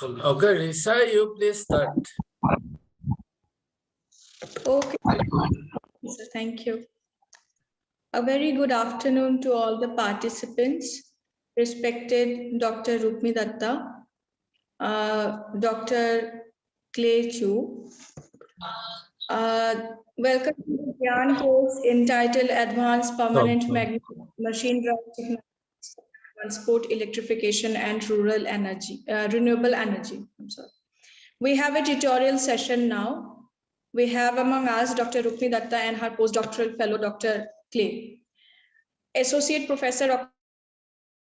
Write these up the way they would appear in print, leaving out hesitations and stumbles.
Okay, Risa, you please start. Okay, so thank you. A very good afternoon to all the participants, respected Dr. Rukmi Datta, Dr. Clay Chu. Welcome to the GIAN course entitled Advanced Permanent Magnetic Machine Drive Technology, Transport, Electrification and Rural Energy, Renewable Energy. I'm sorry. We have a tutorial session now. We have among us Dr. Rukmi Datta and her postdoctoral fellow, Dr. Clay. Associate Professor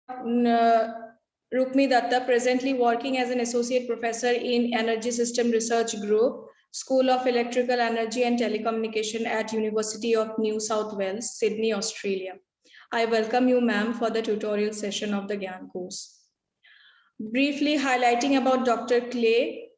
Rukmi Datta, presently working as an Associate Professor in Energy System Research Group, School of Electrical Energy and Telecommunication at University of New South Wales, Sydney, Australia. I welcome you, ma'am, for the tutorial session of the GIAN course. Briefly highlighting about Dr. Clay.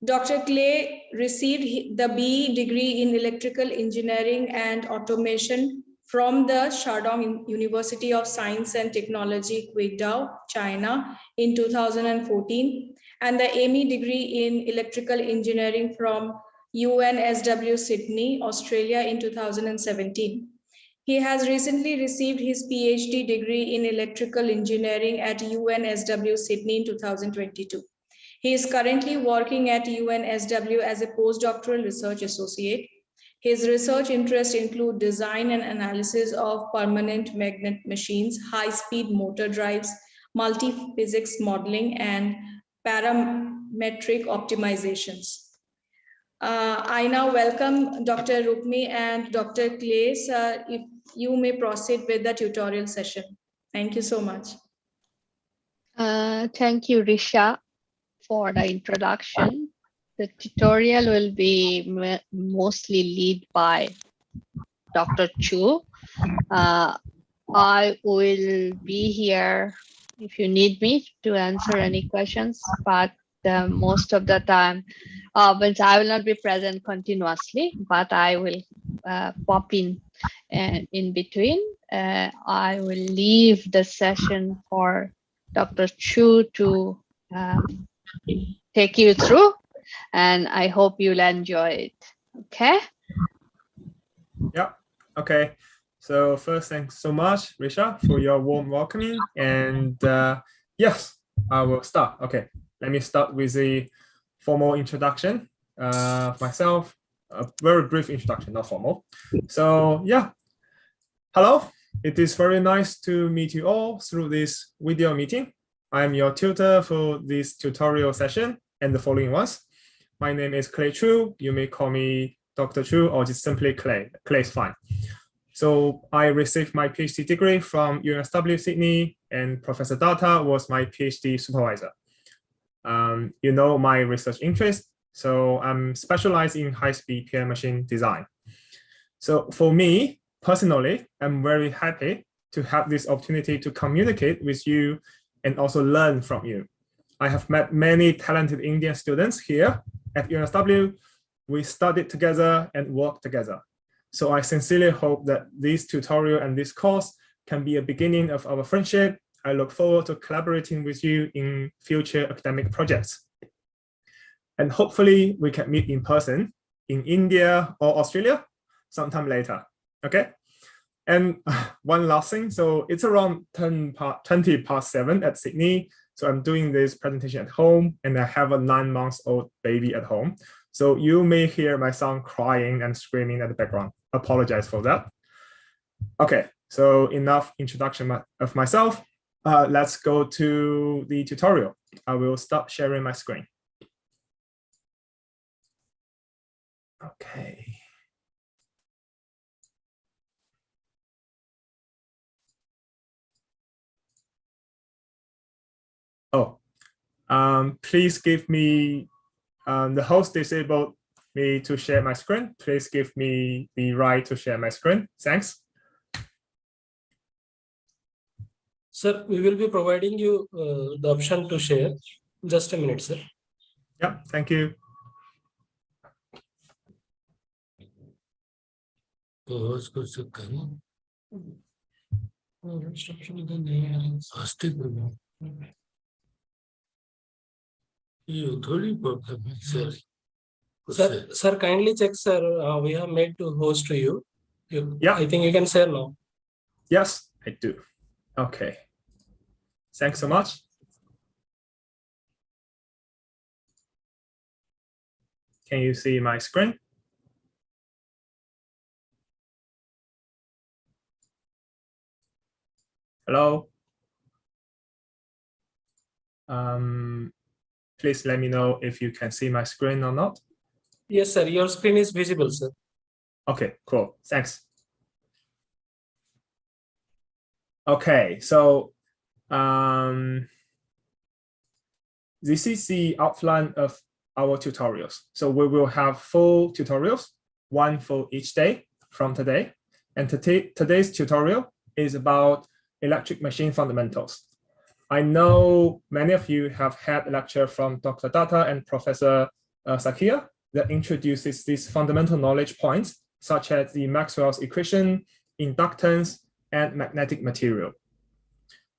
Dr. Clay received the BE degree in Electrical Engineering and Automation from the Shandong University of Science and Technology, Qingdao, China in 2014, and the ME degree in Electrical Engineering from UNSW Sydney, Australia in 2017. He has recently received his PhD degree in Electrical Engineering at UNSW Sydney in 2022. He is currently working at UNSW as a postdoctoral research associate. His research interests include design and analysis of permanent magnet machines, high-speed motor drives, multi-physics modeling, and parametric optimizations. I now welcome Dr. Rukmi and Dr. Clay. If you may proceed with the tutorial session. Thank you so much. Thank you, Risha, for the introduction. The tutorial will be mostly led by Dr. Chu. I will be here if you need me to answer any questions, but most of the time, but I will not be present continuously, but I will pop in between. I will leave the session for Dr. Chu to take you through, and I hope you'll enjoy it. Okay? Yeah, okay. So first, thanks so much, Risha, for your warm welcoming. And yes, I will start. Okay, let me start with a formal introduction of myself, a very brief introduction, not formal. So yeah, hello. It is very nice to meet you all through this video meeting. I'm your tutor for this tutorial session and the following ones. My name is Clay Chu. You may call me Dr. Chu or just simply Clay. Clay is fine. So I received my PhD degree from UNSW Sydney, and Professor Datta was my PhD supervisor. You know my research interest, so I'm specialized in high-speed PLC machine design. So for me, personally, I'm very happy to have this opportunity to communicate with you and also learn from you. I have met many talented Indian students here at UNSW. We studied together and worked together. So I sincerely hope that this tutorial and this course can be a beginning of our friendship. I look forward to collaborating with you in future academic projects. And hopefully we can meet in person in India or Australia sometime later, okay? And one last thing, so it's around 20 past 7 at Sydney. So I'm doing this presentation at home, and I have a 9-month-old baby at home. So you may hear my son crying and screaming at the background. Apologize for that. Okay, so enough introduction of myself. Let's go to the tutorial. I will stop sharing my screen. Okay. Oh, please give me, the host disabled me to share my screen. Please give me the right to share my screen. Thanks. Sir, we will be providing you the option to share. Just a minute, sir. Yeah, thank you. Sir, kindly check, sir. We have made to host to you. Yeah. I think you can share now. Yes, I do. Okay. Thanks so much. Can you see my screen? Hello? Please let me know if you can see my screen or not. Yes, sir. Your screen is visible, sir. Okay, cool. Thanks. Okay, so this is the outline of our tutorials. So we will have 4 tutorials, 1 for each day from today. And today's tutorial is about electric machine fundamentals. I know many of you have had a lecture from Dr. Datta and Professor Sakia that introduces these fundamental knowledge points, such as the Maxwell's equation, inductance, and magnetic material.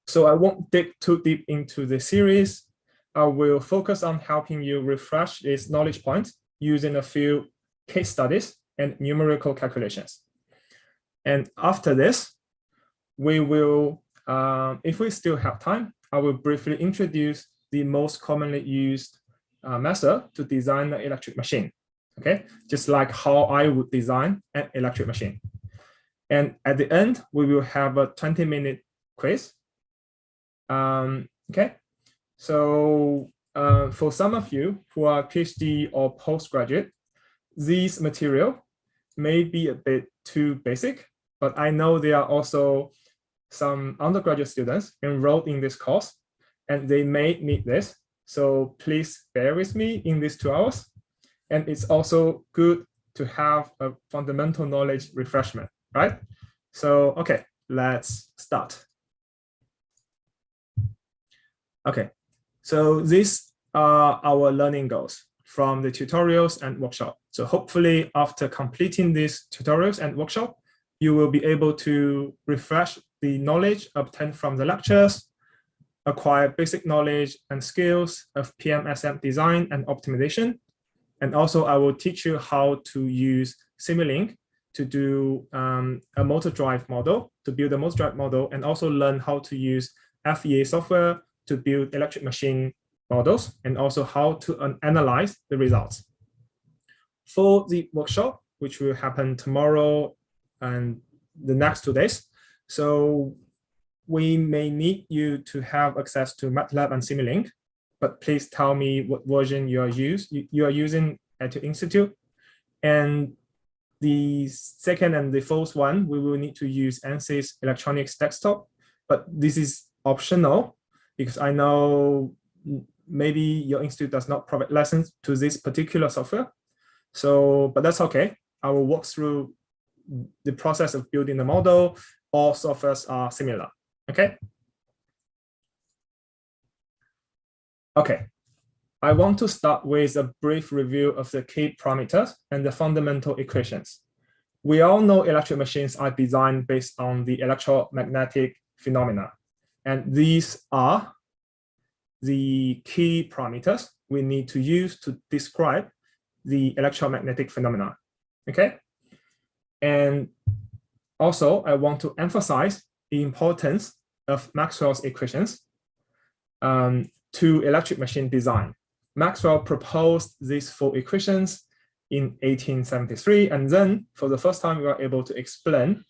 So I won't dig too deep into the series. I will focus on helping you refresh these knowledge points using a few case studies and numerical calculations. And after this, we will, if we still have time, I will briefly introduce the most commonly used method to design an electric machine. Okay, just like how I would design an electric machine. And at the end, we will have a 20-minute quiz. Okay, so for some of you who are PhD or postgraduate, this material may be a bit too basic, but I know there are also some undergraduate students enrolled in this course, and they may need this. So please bear with me in these 2 hours. And it's also good to have a fundamental knowledge refreshment, right? So, okay, let's start. Okay, so these are our learning goals from the tutorials and workshop. So hopefully after completing these tutorials and workshop, you will be able to refresh the knowledge obtained from the lectures, acquire basic knowledge and skills of PMSM design and optimization. And also I will teach you how to use Simulink to do a motor drive model, to build a motor drive model, and also learn how to use FEA software to build electric machine models, and also how to analyze the results. For the workshop, which will happen tomorrow and the next 2 days, so we may need you to have access to MATLAB and Simulink, but please tell me what version you are using at your institute. And the second and the fourth one, we will need to use ANSYS Electronics Desktop, but this is optional because I know maybe your institute does not provide lessons to this particular software. So, but that's okay. I will walk through the process of building the model. All softwares are similar, okay? Okay, I want to start with a brief review of the key parameters and the fundamental equations. We all know electric machines are designed based on the electromagnetic phenomena, and these are the key parameters we need to use to describe the electromagnetic phenomena, okay? And also, I want to emphasize the importance of Maxwell's equations to electric machine design. Maxwell proposed these 4 equations in 1873, and then for the first time, we were able to explain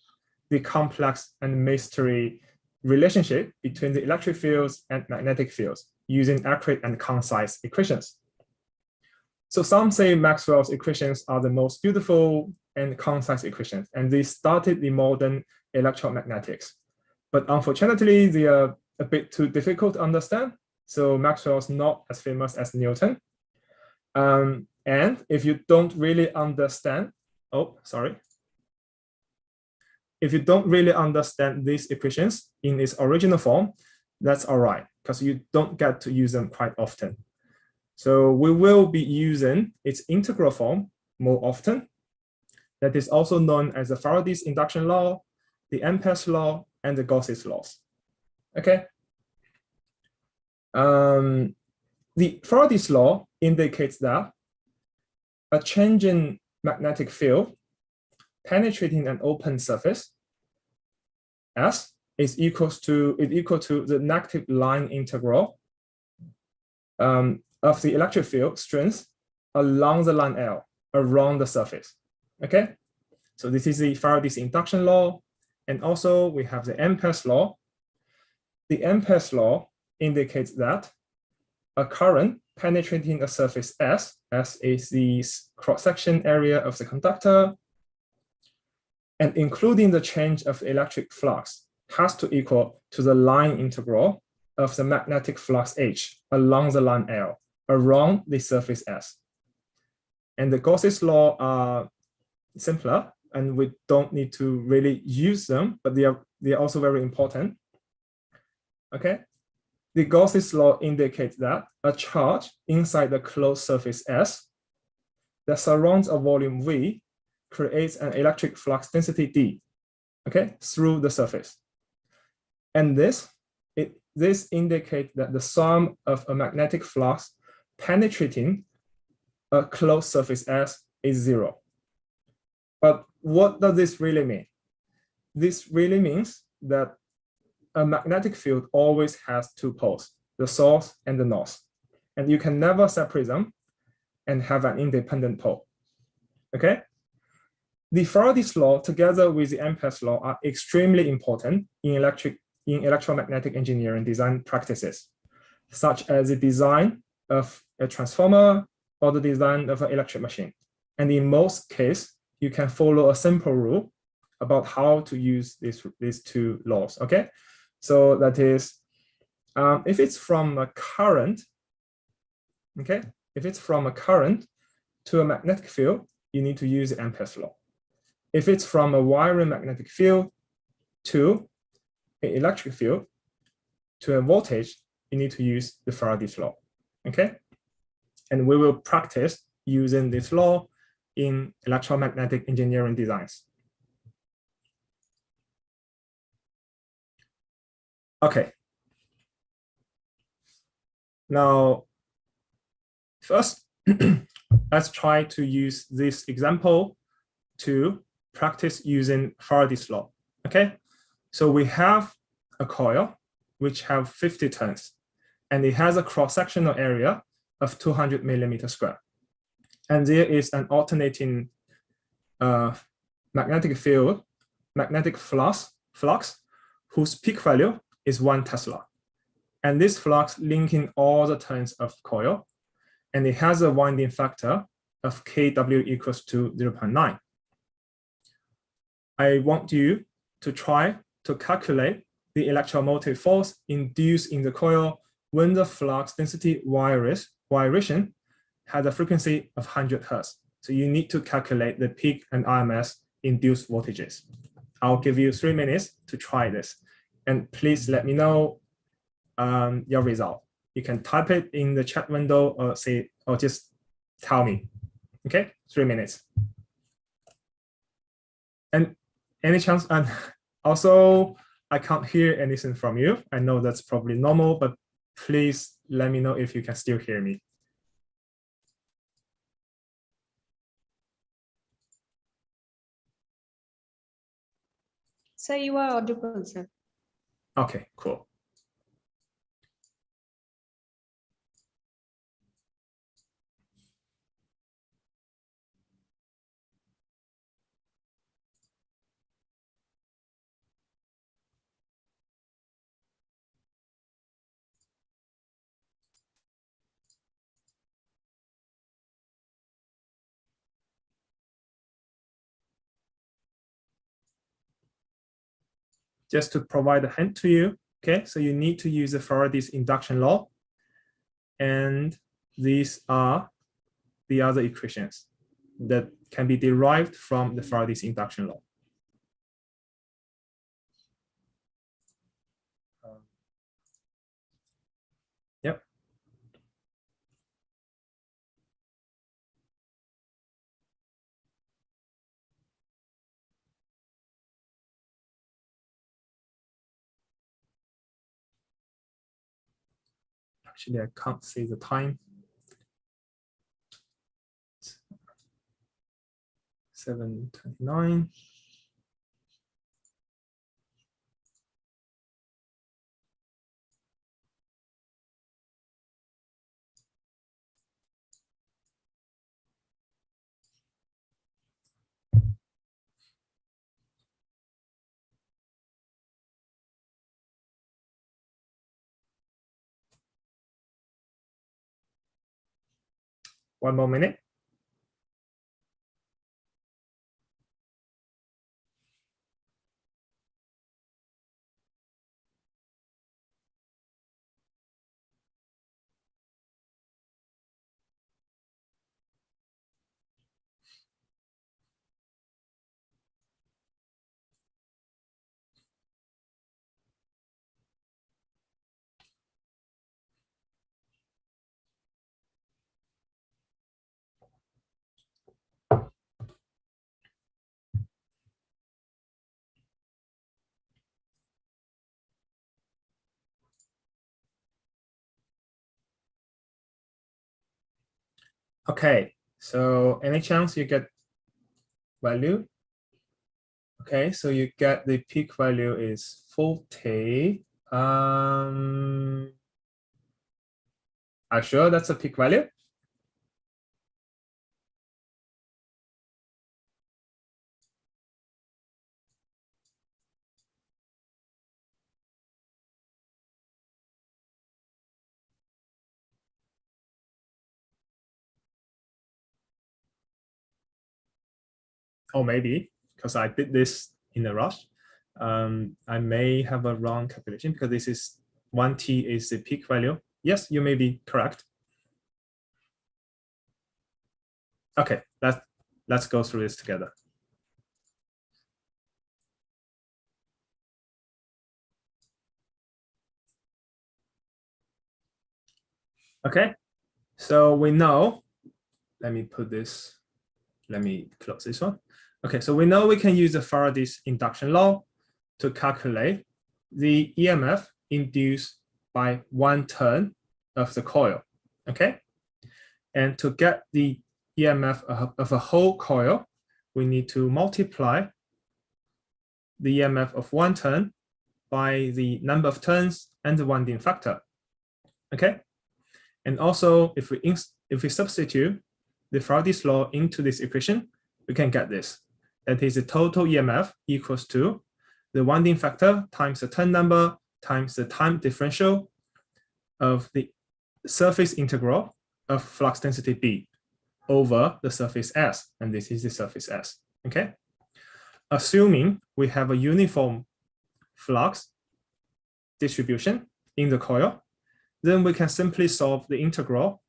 the complex and mystery relationship between the electric fields and magnetic fields using accurate and concise equations. So some say Maxwell's equations are the most beautiful and concise equations, and they started the modern electromagnetics. But unfortunately, they are a bit too difficult to understand. So Maxwell's not as famous as Newton. And if you don't really understand, if you don't really understand these equations in its original form, that's all right, because you don't get to use them quite often. So we will be using its integral form more often. That is also known as the Faraday's induction law, the Ampere's law, and the Gauss's laws. Okay. The Faraday's law indicates that a change in magnetic field penetrating an open surface S is equal to the negative line integral of the electric field strength along the line L around the surface. Okay, so this is the Faraday's induction law, and also we have the Ampere's law. The Ampere's law indicates that a current penetrating a surface S is the cross-section area of the conductor, and including the change of the electric flux has to equal to the line integral of the magnetic flux H along the line L around the surface S. And the Gauss's law are simpler, and we don't need to really use them, but they are also very important. Okay, the Gauss's law indicates that a charge inside the closed surface S that surrounds a volume V creates an electric flux density D, okay, through the surface. And this indicates that the sum of a magnetic flux penetrating a closed surface S is 0. But what does this really mean? This really means that a magnetic field always has two poles, the source and the north, and you can never separate them and have an independent pole. Okay? The Faraday's law together with the Ampere's law are extremely important in electromagnetic engineering design practices, such as the design of a transformer or the design of an electric machine. And in most cases, you can follow a simple rule about how to use these two laws, okay? So that is, if it's from a current, okay? If it's from a current to a magnetic field, you need to use the Ampere's law. If it's from a wiring magnetic field to an electric field to a voltage, you need to use the Faraday's law, okay? And we will practice using this law in electromagnetic engineering designs. Okay. Now, first, let's try to use this example to practice using Faraday's law, okay? So we have a coil which have 50 turns, and it has a cross-sectional area of 200 millimeters square. And there is an alternating magnetic field, magnetic flux, whose peak value is 1 Tesla. And this flux linking all the turns of coil, and it has a winding factor of Kw equals to 0.9. I want you to try to calculate the electromotive force induced in the coil when the flux density gyration has a frequency of 100 Hertz. So you need to calculate the peak and RMS induced voltages. I'll give you 3 minutes to try this. And please let me know your result. You can type it in the chat window or just tell me. Okay, 3 minutes. And any chance, and also I can't hear anything from you. I know that's probably normal, but please let me know if you can still hear me. Sir, you are audible, sir. Okay, cool. Just to provide a hint to you, okay, so you need to use the Faraday's induction law, and these are the other equations that can be derived from the Faraday's induction law. Yep. Actually, I can't see the time. 7:29. One more minute. Okay, so any chance you get value? Okay, so you get the peak value is 40. Are sure that's a peak value? Or maybe because I did this in a rush, I may have a wrong calculation because this is 1T is the peak value. Yes, you may be correct. Okay, let's go through this together. Okay, so we know, let me close this one. Okay, so we know we can use the Faraday's induction law to calculate the EMF induced by one turn of the coil, okay? And to get the EMF of a whole coil, we need to multiply the EMF of one turn by the number of turns and the winding factor, okay? And also, if we substitute the Faraday's law into this equation, we can get this. That is the total EMF equals to the winding factor times the turn number times the time differential of the surface integral of flux density B over the surface S, and this is the surface S, okay? Assuming we have a uniform flux distribution in the coil, then we can simply solve the integral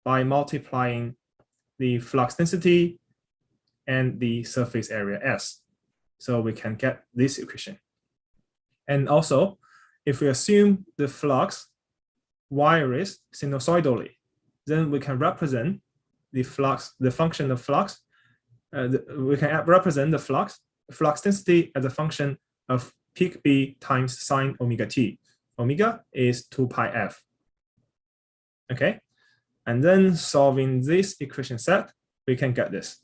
by multiplying the flux density and the surface area S. So we can get this equation. And also, if we assume the flux varies sinusoidally, then we can represent the flux, the function of flux. We can represent the flux density as a function of peak B times sine omega t. Omega is 2 pi f. Okay, and then solving this equation set, we can get this.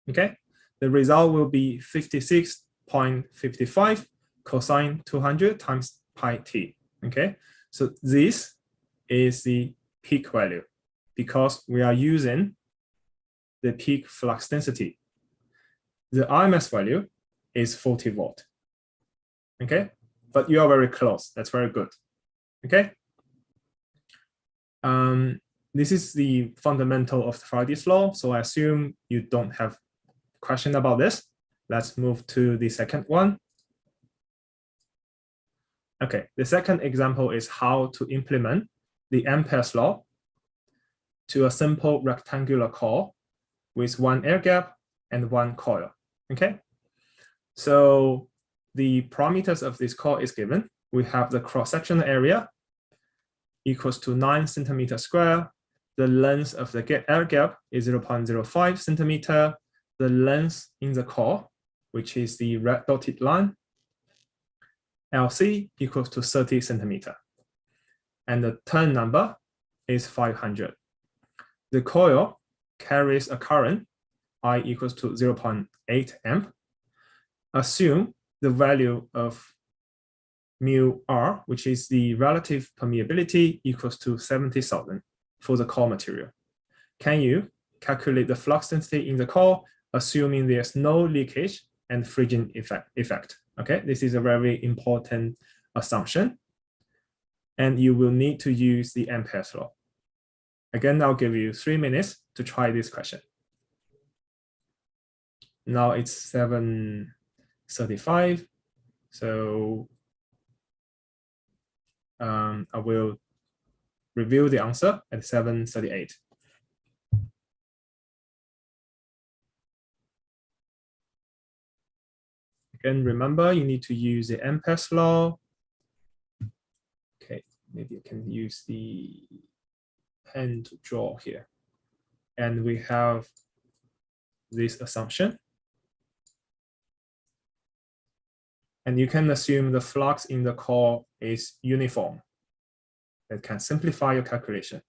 Okay, the result will be 56.55 cosine 200 times pi t. Okay, so this is the peak value because we are using the peak flux density. The RMS value is 40 volt. Okay, but you are very close. That's very good. Okay. This is the fundamental of Faraday's law. So I assume you don't have question about this. Let's move to the second one. Okay, the second example is how to implement the Ampere's law to a simple rectangular core with one air gap and one coil. Okay, so the parameters of this core is given. We have the cross-sectional area equals to 9 centimeters square. The length of the air gap is 0.05 centimeter. The length in the core, which is the red dotted line, LC equals to 30 centimeter. and the turn number is 500. The coil carries a current I equals to 0.8 amp. Assume the value of mu R, which is the relative permeability, equals to 70,000 for the core material. Can you calculate the flux density in the core, assuming there's no leakage and friction effect? Okay, this is a very important assumption. And you will need to use the Ampere's law. Again, I'll give you 3 minutes to try this question. Now it's 7:35, so I will review the answer at 7:38. Again, remember you need to use the Ampere's law. Okay, maybe you can use the pen to draw here. And we have this assumption. And you can assume the flux in the core is uniform. That can simplify your calculation.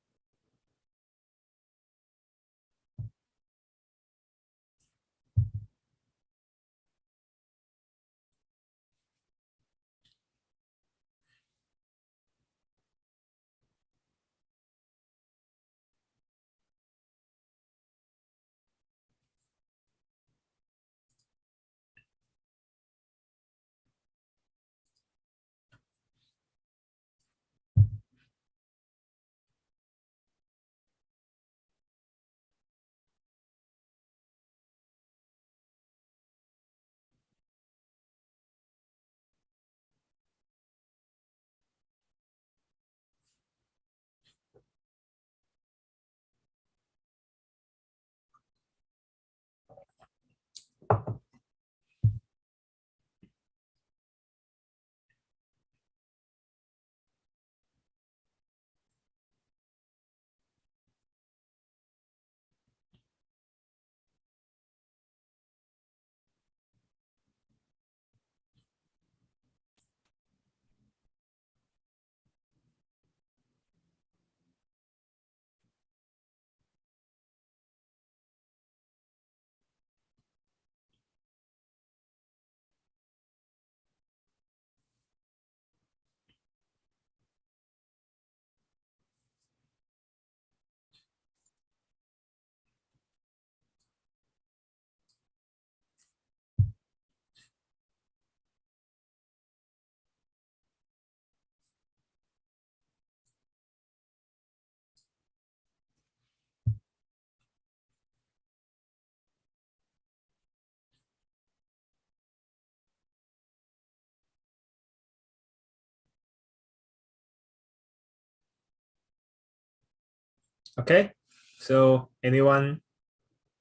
Okay, so anyone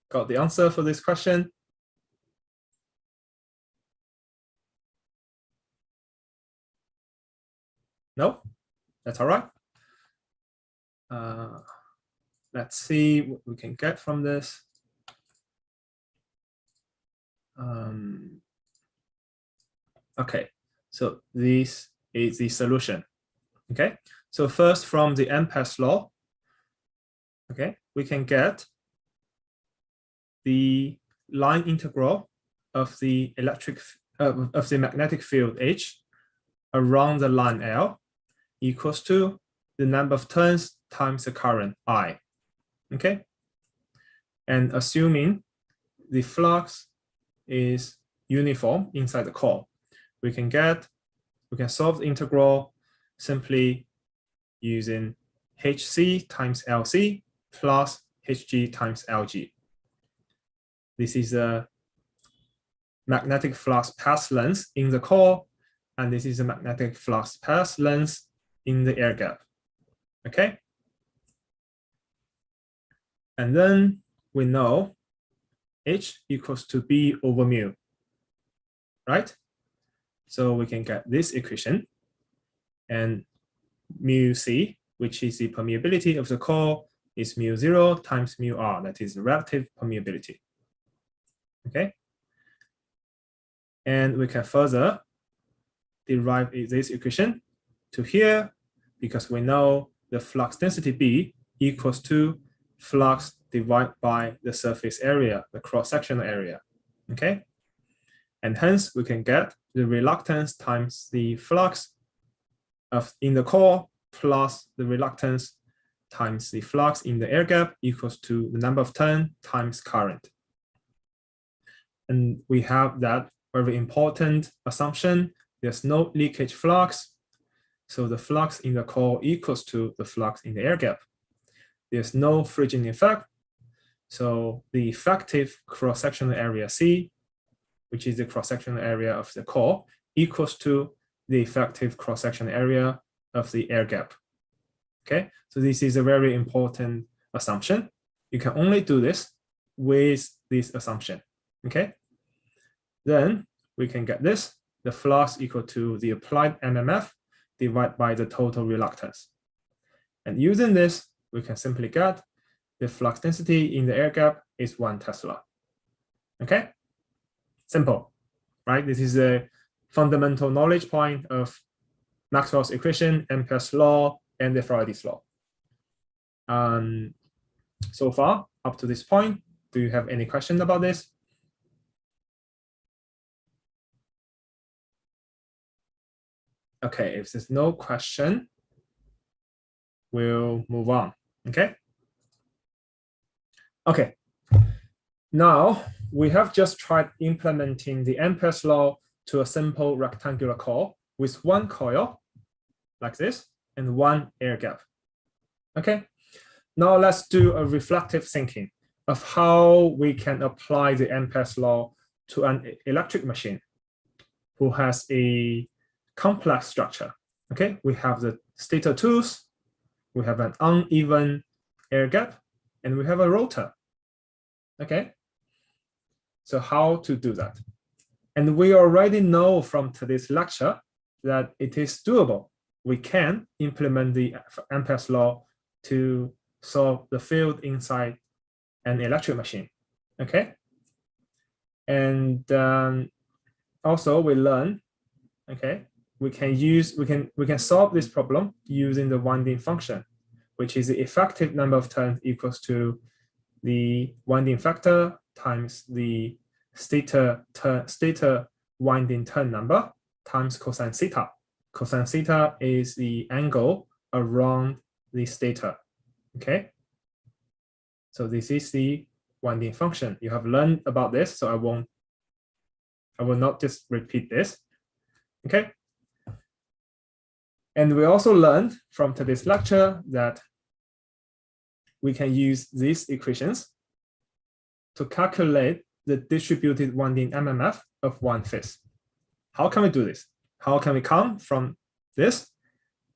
got the answer for this question? No? That's all right. Let's see what we can get from this. Okay, so this is the solution. Okay, so first from the Ampere's law, okay, we can get the line integral of the magnetic field H around the line L equals to the number of turns times the current I. Okay, and assuming the flux is uniform inside the core, we can solve the integral simply using HC times LC plus HG times LG. This is a magnetic flux path length in the core, and this is a magnetic flux path length in the air gap. Okay? And then we know H equals to B over mu, right? So we can get this equation, and mu C, which is the permeability of the core, is mu0 times mu R, that is relative permeability. Okay? And we can further derive this equation to here, because we know the flux density B equals to flux divided by the surface area, the cross-sectional area, okay? And hence we can get the reluctance times the flux in the core plus the reluctance times the flux in the air gap equals to the number of turns times current. And we have that very important assumption. There's no leakage flux. So the flux in the core equals to the flux in the air gap. There's no friction effect. So the effective cross-sectional area C, which is the cross-sectional area of the core, equals to the effective cross-sectional area of the air gap. Okay, so this is a very important assumption. You can only do this with this assumption. Okay, then we can get this, the flux equal to the applied MMF divided by the total reluctance. And using this, we can simply get the flux density in the air gap is 1 Tesla. Okay, simple, right? This is a fundamental knowledge point of Maxwell's equation, Ampere's law, and the Faraday's law. So far, up to this point, do you have any question about this? Okay, if there's no question, we'll move on, okay? Okay, now we have just tried implementing the Ampere's law to a simple rectangular core with one coil, like this, and one air gap, okay? Now let's do a reflective thinking of how we can apply the Ampere's law to an electric machine who has a complex structure, okay? We have the stator tools, we have an uneven air gap, and we have a rotor, okay? So how to do that? And we already know from today's lecture that it is doable. We can implement the Ampere's law to solve the field inside an electric machine, okay? And also we learn, okay, we can solve this problem using the winding function, which is the effective number of turns equals to the winding factor times the stator winding turn number times cosine theta. Cosine theta is the angle around the stator, okay? So this is the winding function. You have learned about this, so I will not just repeat this, okay? And we also learned from today's lecture that we can use these equations to calculate the distributed winding MMF of one phase. How can we do this? How can we come from this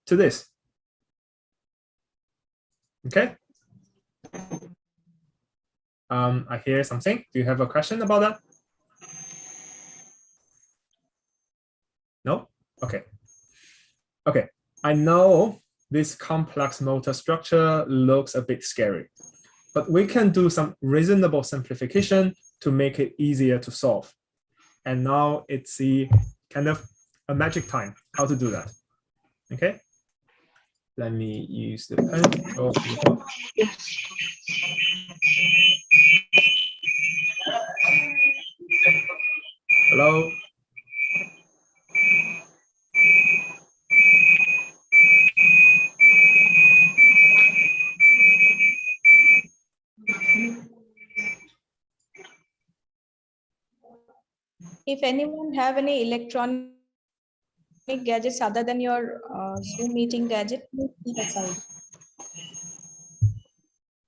to this? Okay. I hear something. Do you have a question about that? No? Okay. Okay. I know this complex motor structure looks a bit scary, but we can do some reasonable simplification to make it easier to solve. And now it's the kind of a magic time how to do that. Okay. Let me use the pen. Oh, hello. If anyone have any electronic gadgets other than your Zoom meeting gadget, please keep aside.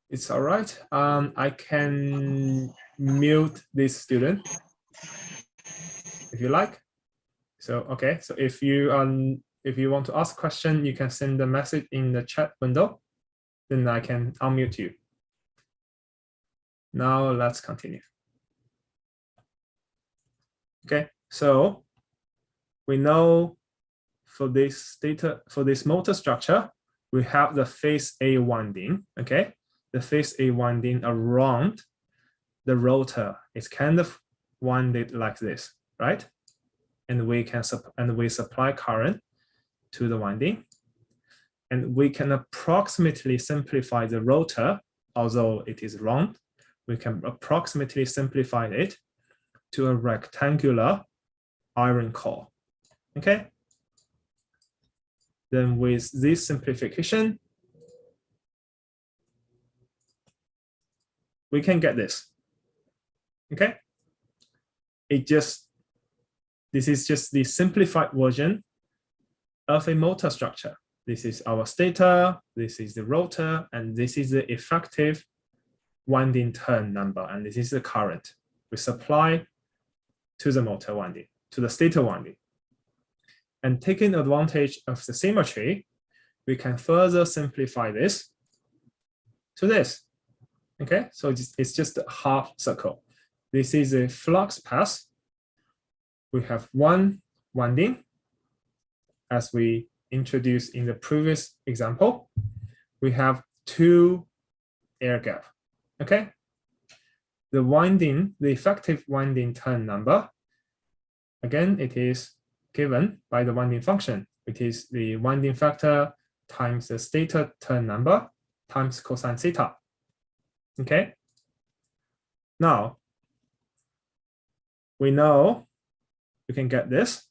It's all right. I can mute this student if you like. So okay. So if you want to ask a question, you can send a message in the chat window. Then I can unmute you. Now let's continue. Okay. So we know for this motor structure, we have the phase A winding. Okay. The phase A winding around the rotor is kind of winded like this, right? And we supply current to the winding. and we can approximately simplify the rotor, although it is round. We can approximately simplify it to a rectangular iron core. Okay. Then with this simplification, we can get this. Okay. This is just the simplified version of a motor structure. This is our stator, this is the rotor, and this is the effective winding turn number, and this is the current we supply to the motor winding, to the stator winding. And taking advantage of the symmetry, we can further simplify this to this. Okay, so it's just a half circle. This is a flux path. We have one winding, as we introduced in the previous example. We have two air gap. Okay, the effective winding turn number, again, it is given by the winding function. It is the winding factor times the stator turn number times cosine theta. Okay, now we know we can get this.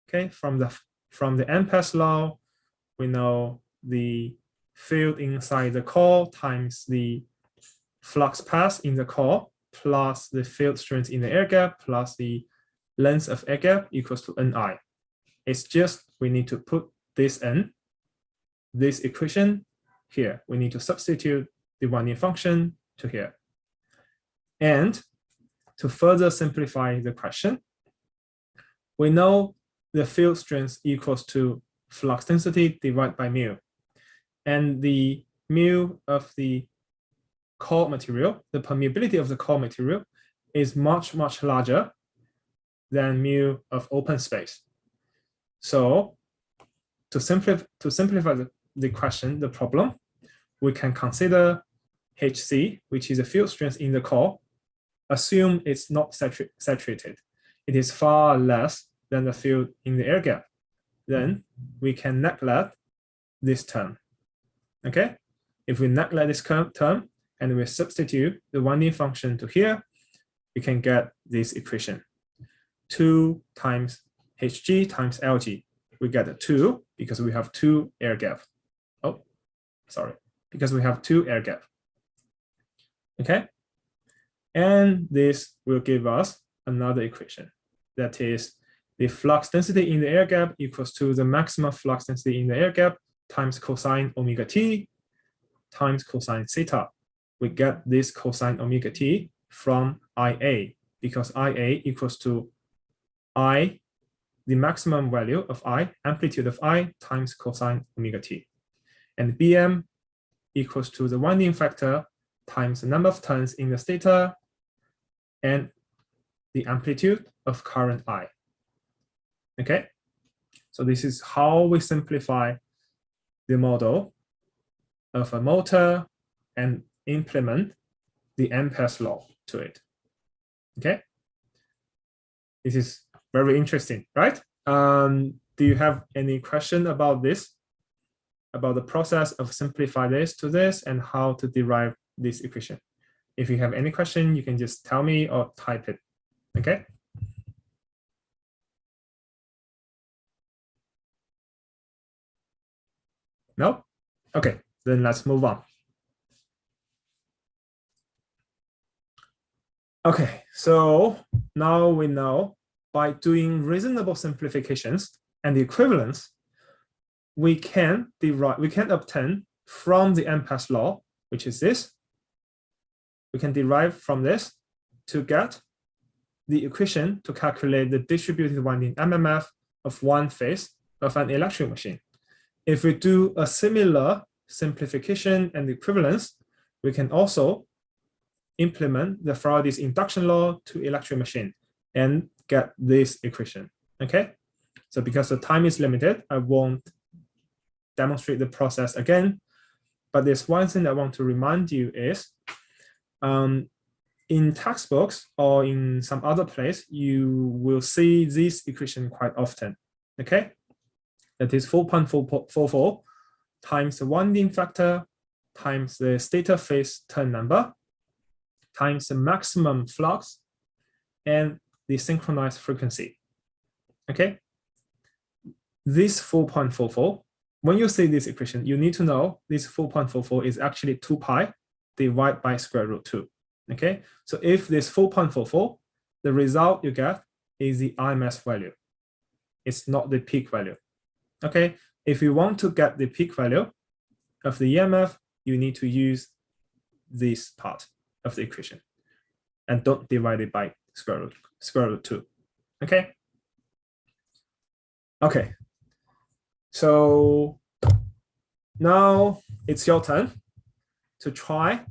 Okay, from the Emitter's law, we know the field inside the core times the flux path in the core plus the field strength in the air gap plus the length of air gap equals to Ni. It's just we need to put this equation here. We need to substitute the winding function to here. And to further simplify the question, we know the field strength equals to flux density divided by mu. And the mu of the core material, the permeability of the core material, is much, much larger than mu of open space. So to simplify the question, the problem, we can consider Hc, which is the field strength in the core. Assume it's not saturated. It is far less than the field in the air gap. Then we can neglect this term. Okay? If we neglect this term and we substitute the winding function to here, we can get this equation. 2 times Hg times Lg. We get a 2 because we have 2 air gap. Oh, sorry. Because we have 2 air gap. Okay? And this will give us another equation. That is the flux density in the air gap equals to the maximum flux density in the air gap times cosine omega t times cosine theta. We get this cosine omega t from Ia, because Ia equals to I, the maximum value of I, amplitude of I times cosine omega t. And Bm equals to the winding factor times the number of turns in the stator and the amplitude of current I. Okay, so this is how we simplify the model of a motor and implement the Emitter's law to it. Okay, this is very interesting, right? Do you have any question about this, about the process of simplify this to this and how to derive this equation? If you have any question, you can just tell me or type it. Okay. No? Okay, then let's move on. Okay, so now we know by doing reasonable simplifications and the equivalence, we can obtain from the Emitter's law, which is this. We can derive from this to get the equation to calculate the distributed winding MMF of one phase of an electric machine. If we do a similar simplification and equivalence, we can also implement the Faraday's induction law to electric machine and get this equation. Okay, so because the time is limited, I won't demonstrate the process again, but there's one thing I want to remind you is in textbooks or in some other place, you will see this equation quite often. Okay, that is 4.44 times the winding factor times the stator phase turn number times the maximum flux and the synchronized frequency. Okay, this 4.44, when you see this equation, you need to know this 4.44 is actually 2 pi divided by square root 2. Okay, so if this 4.44, the result you get is the RMS value. It's not the peak value. Okay, if you want to get the peak value of the EMF, you need to use this part of the equation and don't divide it by square root 2. Okay. Okay. So now it's your turn to try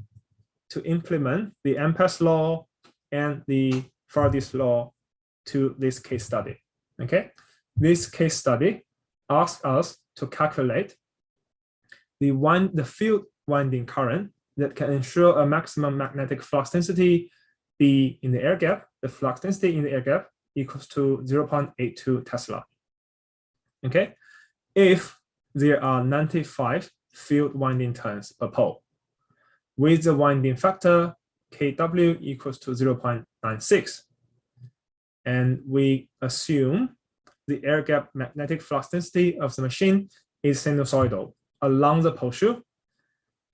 to implement the Emitter's law and the Faraday's law to this case study. Okay. This case study asks us to calculate the field winding current that can ensure a maximum magnetic flux density be in the air gap. The flux density in the air gap equals to 0.82 Tesla. Okay, if there are 95 field winding turns per pole, with the winding factor Kw equals to 0.96, and we assume the air gap magnetic flux density of the machine is sinusoidal along the pole shoe,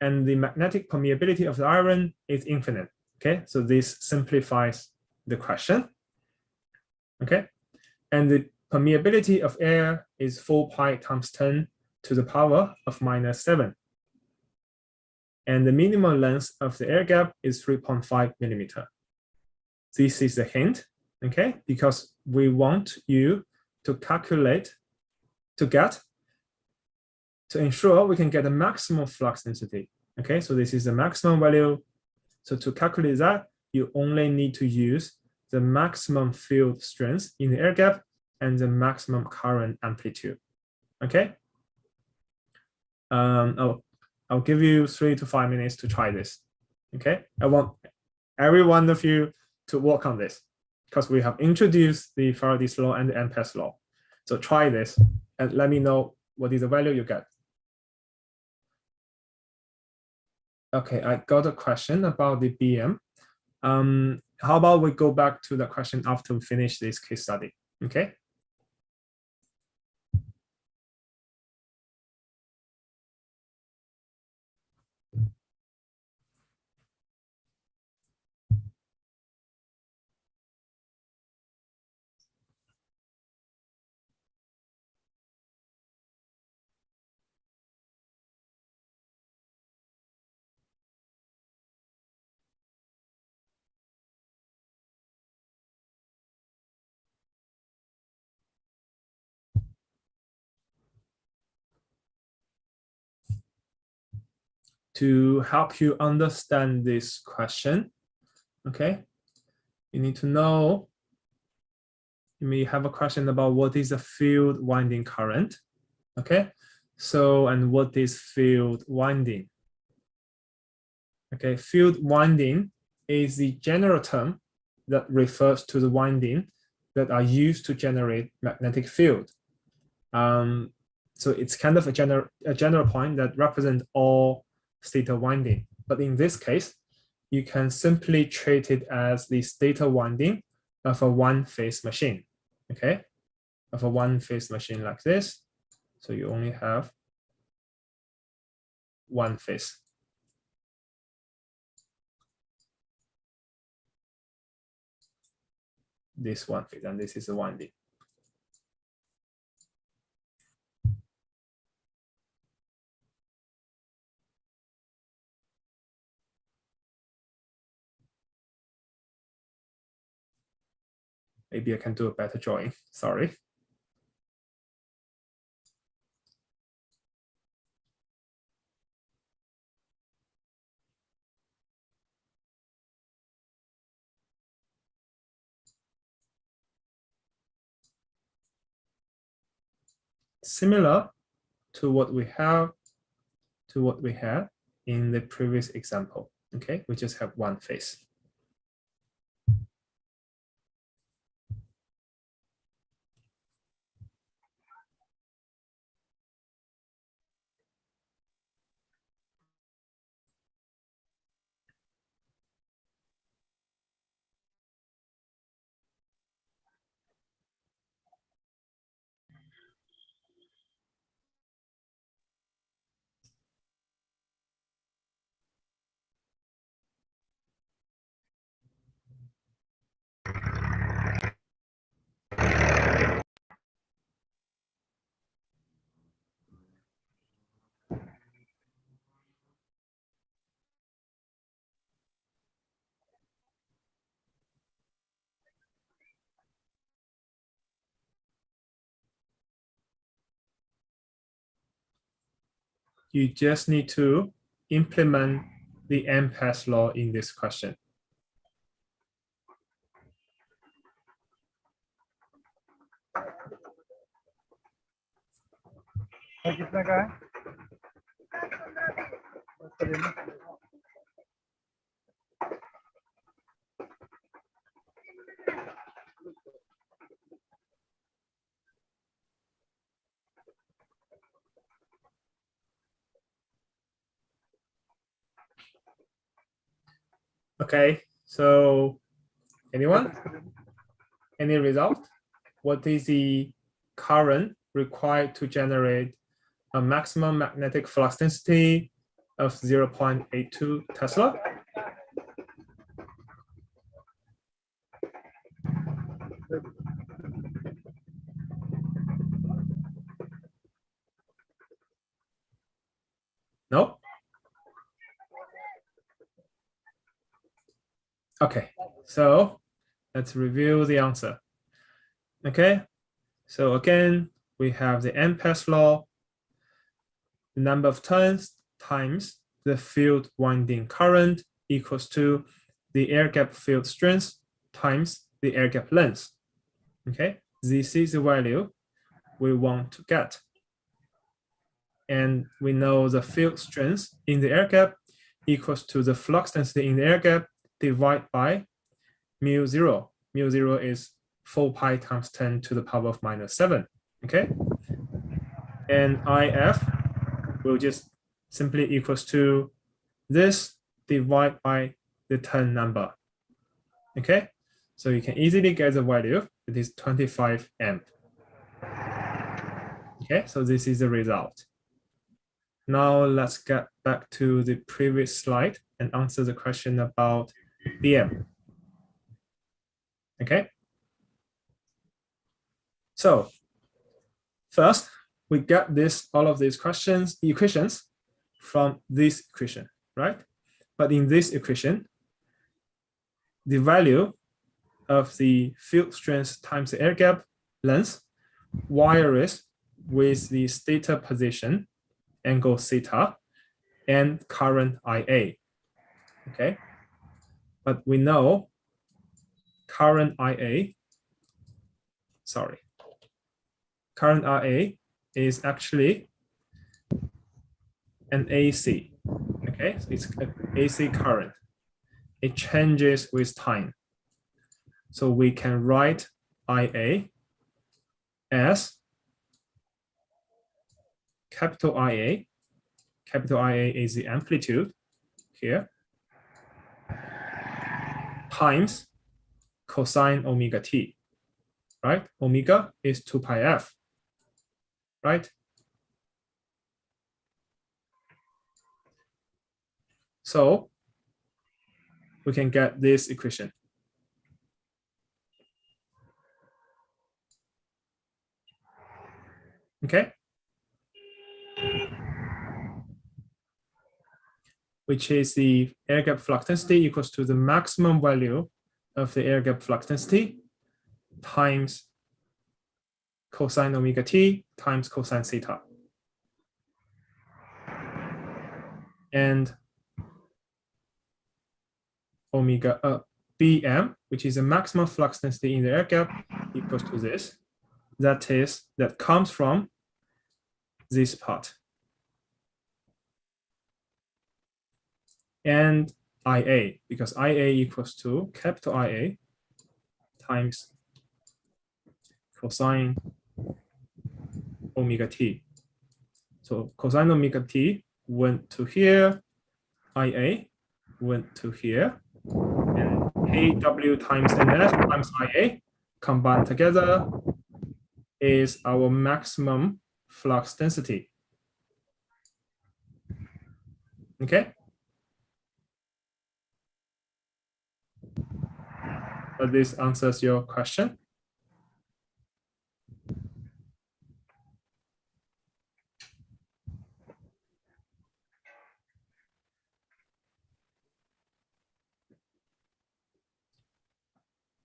and the magnetic permeability of the iron is infinite. Okay, so this simplifies the question. Okay, and the permeability of air is 4 pi times 10 to the power of -7. And the minimum length of the air gap is 3.5 millimeter. This is the hint, okay, because we want you to calculate, to ensure we can get the maximum flux density. Okay, so this is the maximum value. So to calculate that, you only need to use the maximum field strength in the air gap and the maximum current amplitude. Okay. I'll give you 3 to 5 minutes to try this. Okay. I want every one of you to work on this because we have introduced the Faraday's law and the Emitter's law. So try this and let me know what is the value you get. Okay, I got a question about the BM. How about we go back to the question after we finish this case study, okay? To help you understand this question, okay, you need to know, you may have a question about what is a field winding current, okay? So, and what is field winding? Okay, field winding is the general term that refers to the winding that are used to generate magnetic field. So it's kind of a general point that represents all stator winding. But in this case, you can simply treat it as the stator winding of a one-phase machine, okay? Of a one-phase machine like this. So you only have one phase. This one phase, and this is the winding. Maybe I can do a better drawing, sorry. Similar to what we had in the previous example, okay? We just have one phase. you just need to implement the Emitters Law in this question. Okay, so anyone? Any result? What is the current required to generate a maximum magnetic flux density of 0.82 Tesla? No? Okay, so let's review the answer. Okay, so again, we have the Emitters Law, the number of turns times the field winding current equals to the air gap field strength times the air gap length. Okay, this is the value we want to get. And we know the field strength in the air gap equals to the flux density in the air gap divided by mu zero. Mu zero is 4 pi times 10 to the power of minus 7. Okay, and IF will just simply equals to this divided by the turn number. Okay, so you can easily get the value. It is 25 amp. Okay, so this is the result. Now let's get back to the previous slide and answer the question about BM. Okay, so first we get all of these equations from this equation, right? But in this equation, the value of the field strength times the air gap length varies with the stator position, angle theta, and current IA. Okay, but we know current IA is actually an AC. Okay, so it's an AC current. It changes with time. So we can write IA as capital IA. Capital IA is the amplitude here, times cosine omega t, right? Omega is 2 pi f, right? So we can get this equation. Okay, which is the air gap flux density equals to the maximum value of the air gap flux density times cosine omega t times cosine theta. And omega BM, which is the maximum flux density in the air gap, equals to this. That comes from this part. And IA, because IA equals to capital IA times cosine omega t. So cosine omega t went to here, IA went to here, and KW times NF times IA combined together is our maximum flux density. Okay. But this answers your question.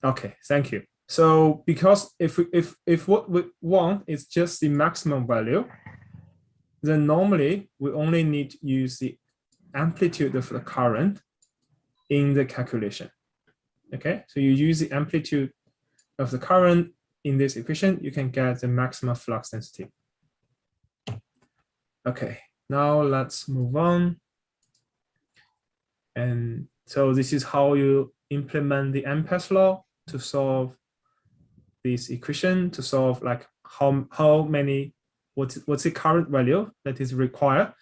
Okay, thank you. So because if what we want is just the maximum value, then normally we only need to use the amplitude of the current in the calculation. Okay, so you use the amplitude of the current in this equation, you can get the maximum flux density. Okay, now let's move on. And so this is how you implement the Emitter's law to solve this equation, to solve like how many, what's the current value that is required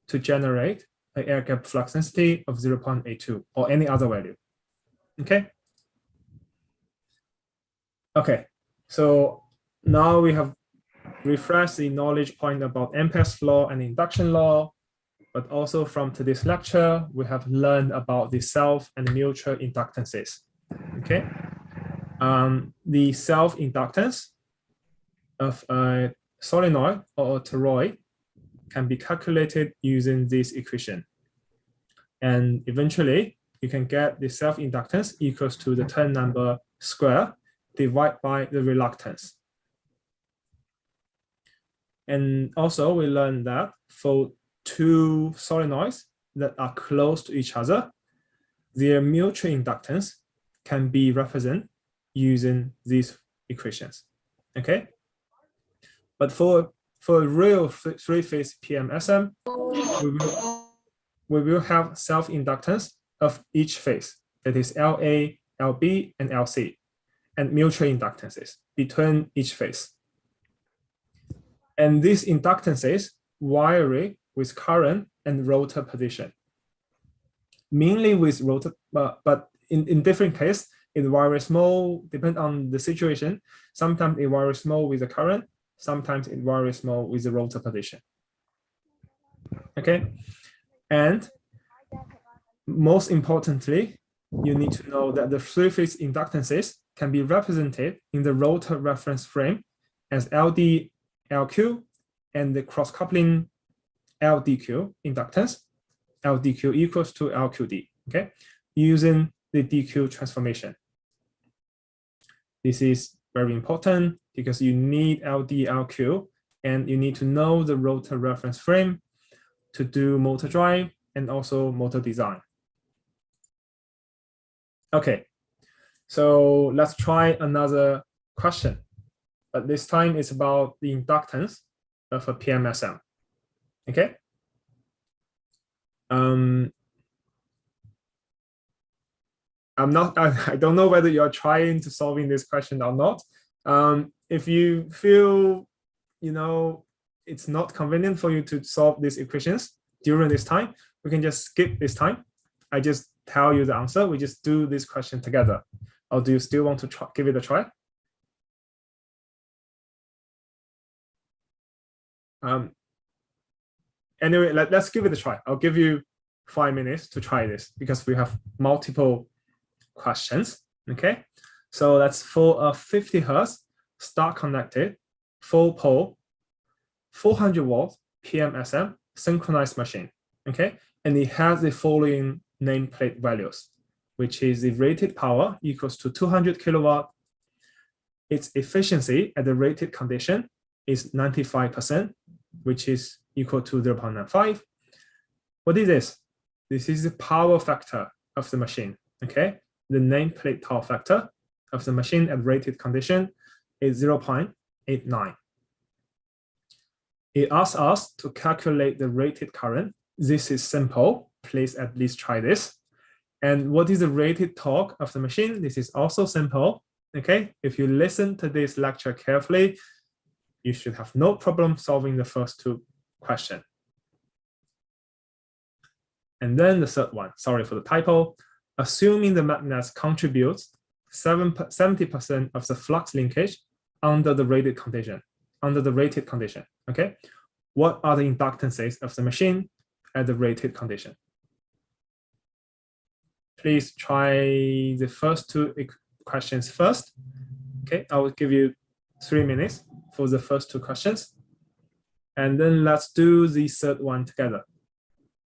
to generate an air gap flux density of 0.82 or any other value. Okay. Okay, so now we have refreshed the knowledge point about Emitter's law and induction law, but also from today's lecture, we have learned about the self and mutual inductances. Okay, the self inductance of a solenoid or a toroid can be calculated using this equation. And eventually, you can get the self inductance equals to the turn number square divided by the reluctance. And also we learned that for two solenoids that are close to each other, their mutual inductance can be represented using these equations. Okay. But for a real three-phase PMSM, we will have self-inductance of each phase, that is LA, LB, and LC, and mutual inductances between each phase. And these inductances vary with current and rotor position. Mainly with rotor, but in different cases, it varies more, depending on the situation. Sometimes it varies more with the current, sometimes it varies more with the rotor position. Okay, and most importantly, you need to know that the three-phase inductances can be represented in the rotor reference frame as LD, LQ, and the cross-coupling LDQ inductance, LDQ equals to LQD, okay, using the DQ transformation. This is very important because you need LD, LQ, and you need to know the rotor reference frame to do motor drive and also motor design. Okay, so let's try another question, but this time it's about the inductance of a PMSM. Okay. I don't know whether you're trying to solving this question or not. If you feel, it's not convenient for you to solve these equations during this time, we can just skip this time. I just tell you the answer. We just do this question together. Or do you still want to give it a try? Anyway, let's give it a try. I'll give you 5 minutes to try this because we have multiple questions. Okay, so that's for a 50 Hertz star connected 4-pole 400 volt PMSM synchronized machine. Okay, and it has the following nameplate values, which is the rated power equals to 200 kilowatt. Its efficiency at the rated condition is 95%, which is equal to 0.95. What is this? This is the power factor of the machine. Okay, the nameplate power factor of the machine at rated condition is 0.89. It asks us to calculate the rated current. This is simple. Please at least try this. And what is the rated torque of the machine? This is also simple. Okay, if you listen to this lecture carefully, you should have no problem solving the first two questions. And then the third one, sorry for the typo. Assuming the magnet contributes 70% of the flux linkage under the rated condition, okay? What are the inductances of the machine at the rated condition? Please try the first two questions first. Okay, I will give you 3 minutes for the first two questions. And then let's do the third one together.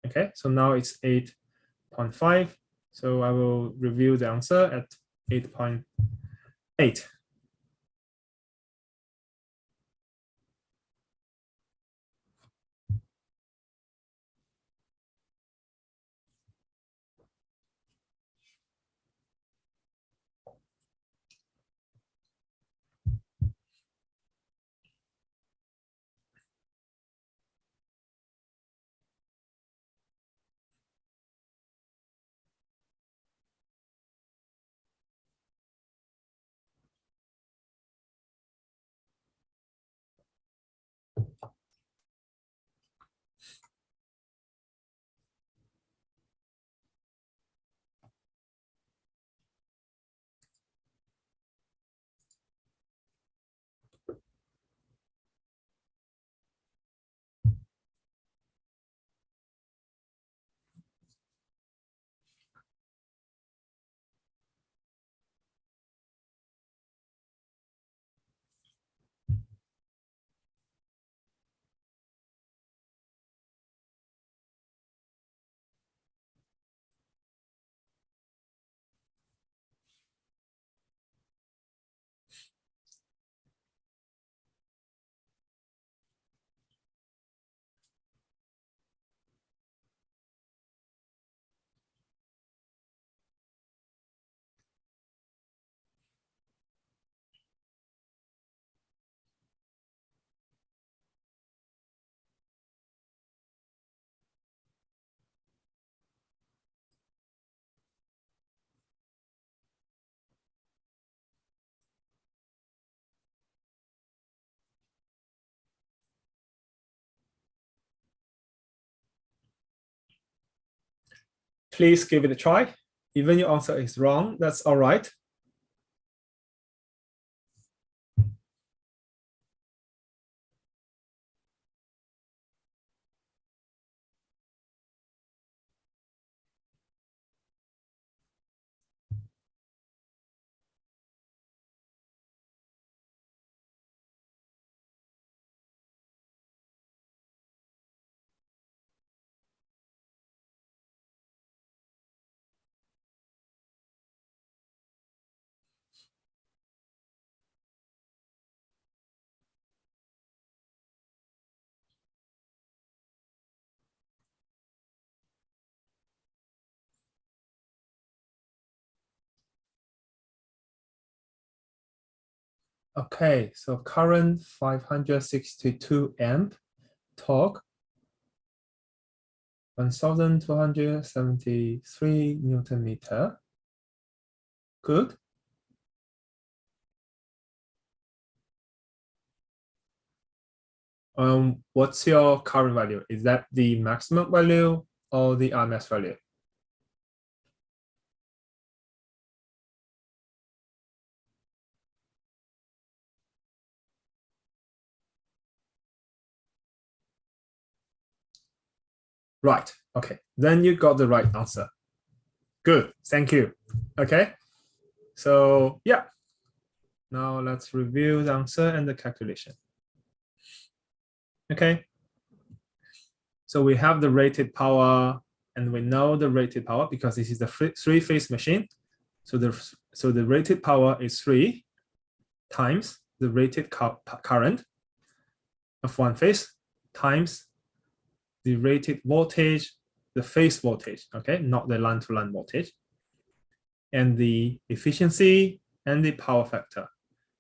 Okay, so now it's 8.5. So I will review the answer at 8.8. please give it a try. Even your answer is wrong, that's all right. Okay, so current 562 amp, torque 1273 Newton meter. Good. What's your current value? Is that the maximum value or the RMS value? Right, okay, then you got the right answer. Good, thank you. Okay, so yeah, now let's review the answer and the calculation. Okay, so we have the rated power, and we know the rated power because this is the three-phase machine. So the rated power is 3 times the rated current of one phase times the rated voltage, the phase voltage, okay, not the line-to-line voltage, and the efficiency and the power factor.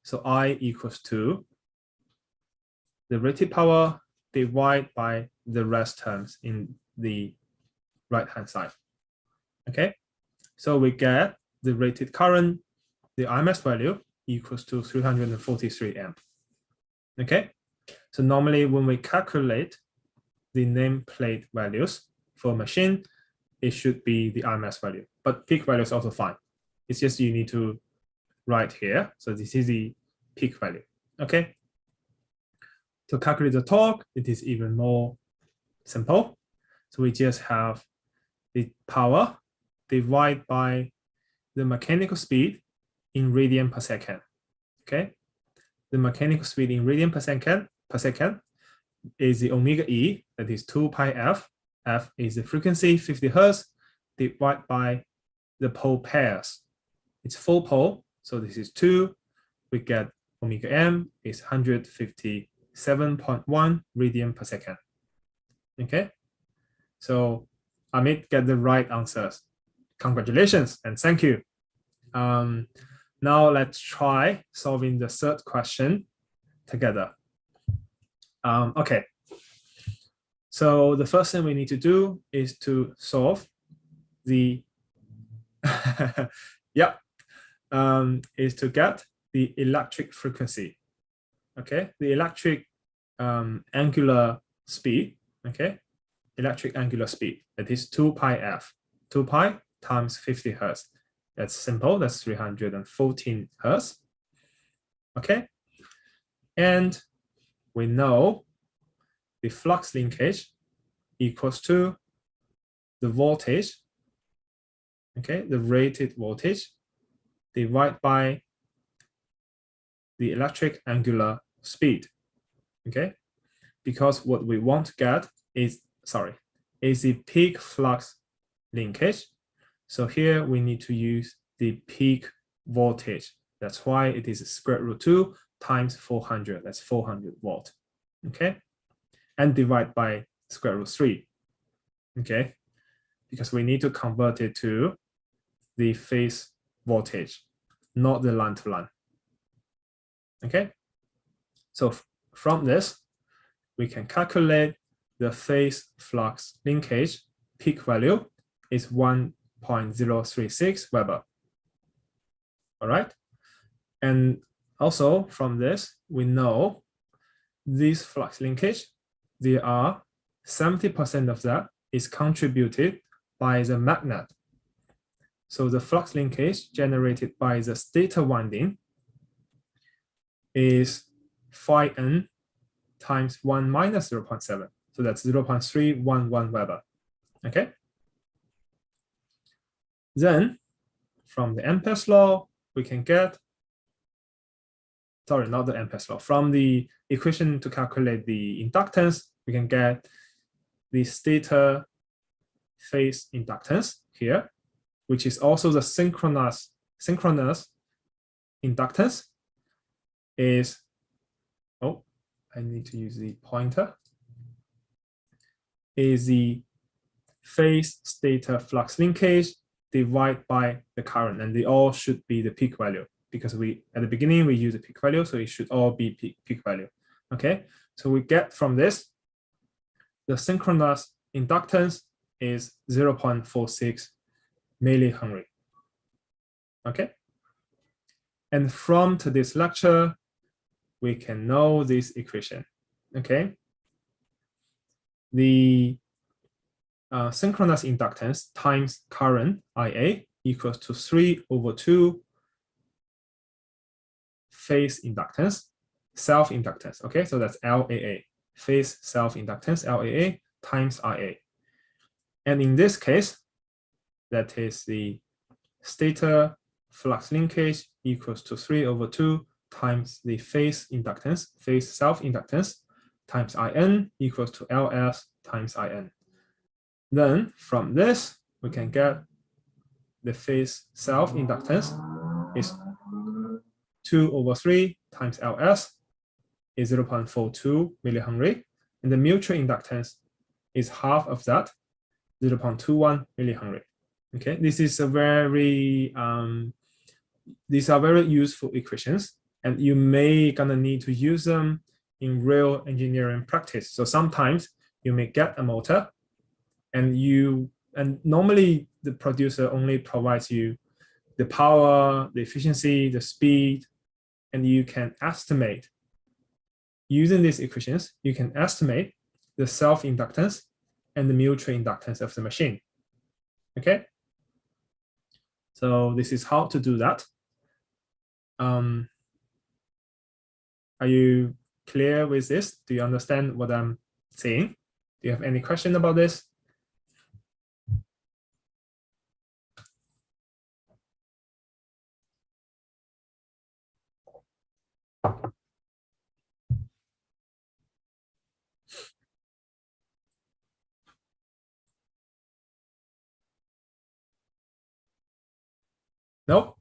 So I equals to the rated power divided by the rest terms in the right-hand side. Okay, so we get the rated current, the RMS value equals to 343 amp. Okay, so normally when we calculate the nameplate values for a machine, it should be the RMS value, but peak value is also fine. It's just you need to write here. So this is the peak value. Okay. To calculate the torque, it is even more simple. So we just have the power divided by the mechanical speed in radian per second. Okay. The mechanical speed in radian per second is the omega E, that is 2 pi f. F is the frequency, 50 hertz, divided by the pole pairs. It's 4 pole, so this is 2. We get omega m is 157.1 radian per second. Okay, so Amit get the right answers. Congratulations and thank you. Now let's try solving the third question together. Okay, so the first thing we need to do is to solve the is to get the electric frequency. Okay, the electric angular speed. Okay, electric angular speed, that is 2 pi f. 2 pi times 50 hertz. That's simple, that's 314 hertz. Okay, and we know the flux linkage equals to the voltage, okay, the rated voltage divided by the electric angular speed, okay, because what we want to get is the peak flux linkage. So here we need to use the peak voltage. That's why it is square root 2 times 400. That's 400 volt. Okay, and divide by square root 3. Okay, because we need to convert it to the phase voltage, not the line to line. Okay, so from this, we can calculate the phase flux linkage peak value is 1.036 Weber. All right, and also from this, we know this flux linkage, there are 70% of that is contributed by the magnet. So the flux linkage generated by the stator winding is phi n times 1 minus 0.7. So that's 0.311 Weber. Okay. Then from the Emitter's law, we can get, sorry, not the Emitter's law, from the equation to calculate the inductance, we can get the stator phase inductance here, which is also the synchronous inductance is, oh, I need to use the pointer, is the phase stator flux linkage divided by the current, and they all should be the peak value because we, at the beginning, we use the peak value, so it should all be peak value. Okay, so we get from this, the synchronous inductance is 0.46 millihenry. Okay, and from today's lecture, we can know this equation. Okay, the synchronous inductance times current IA equals to 3/2 phase inductance, self-inductance. Okay, so that's LAA, phase self-inductance, LAA times IA. And in this case, that is the stator flux linkage equals to 3/2 times the phase inductance, phase self-inductance, times IN equals to LS times IN. Then from this, we can get the phase self-inductance is 2/3 times LS is 0.42 millihenry, and the mutual inductance is half of that, 0.21 millihenry. Okay, this is a very these are very useful equations, and you may gonna need to use them in real engineering practice. So sometimes you may get a motor, and normally the producer only provides you the power, the efficiency, the speed, and you can estimate, using these equations, you can estimate the self-inductance and the mutual inductance of the machine. Okay, so this is how to do that. Are you clear with this? Do you understand what I'm saying? Do you have any question about this? No?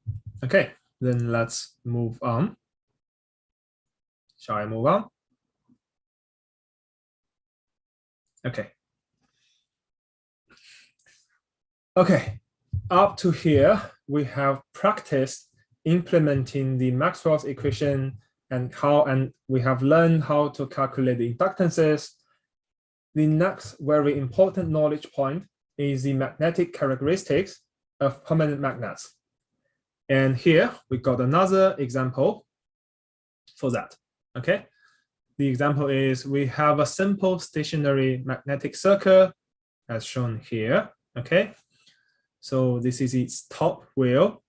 Okay, then let's move on. Shall I move on? Okay. Okay, up to here, we have practiced implementing the Maxwell's equation and we have learned how to calculate the inductances. The next very important knowledge point is the magnetic characteristics of permanent magnets. And here we got another example for that. Okay, the example is we have a simple stationary magnetic circuit as shown here. Okay, so this is its top wheel.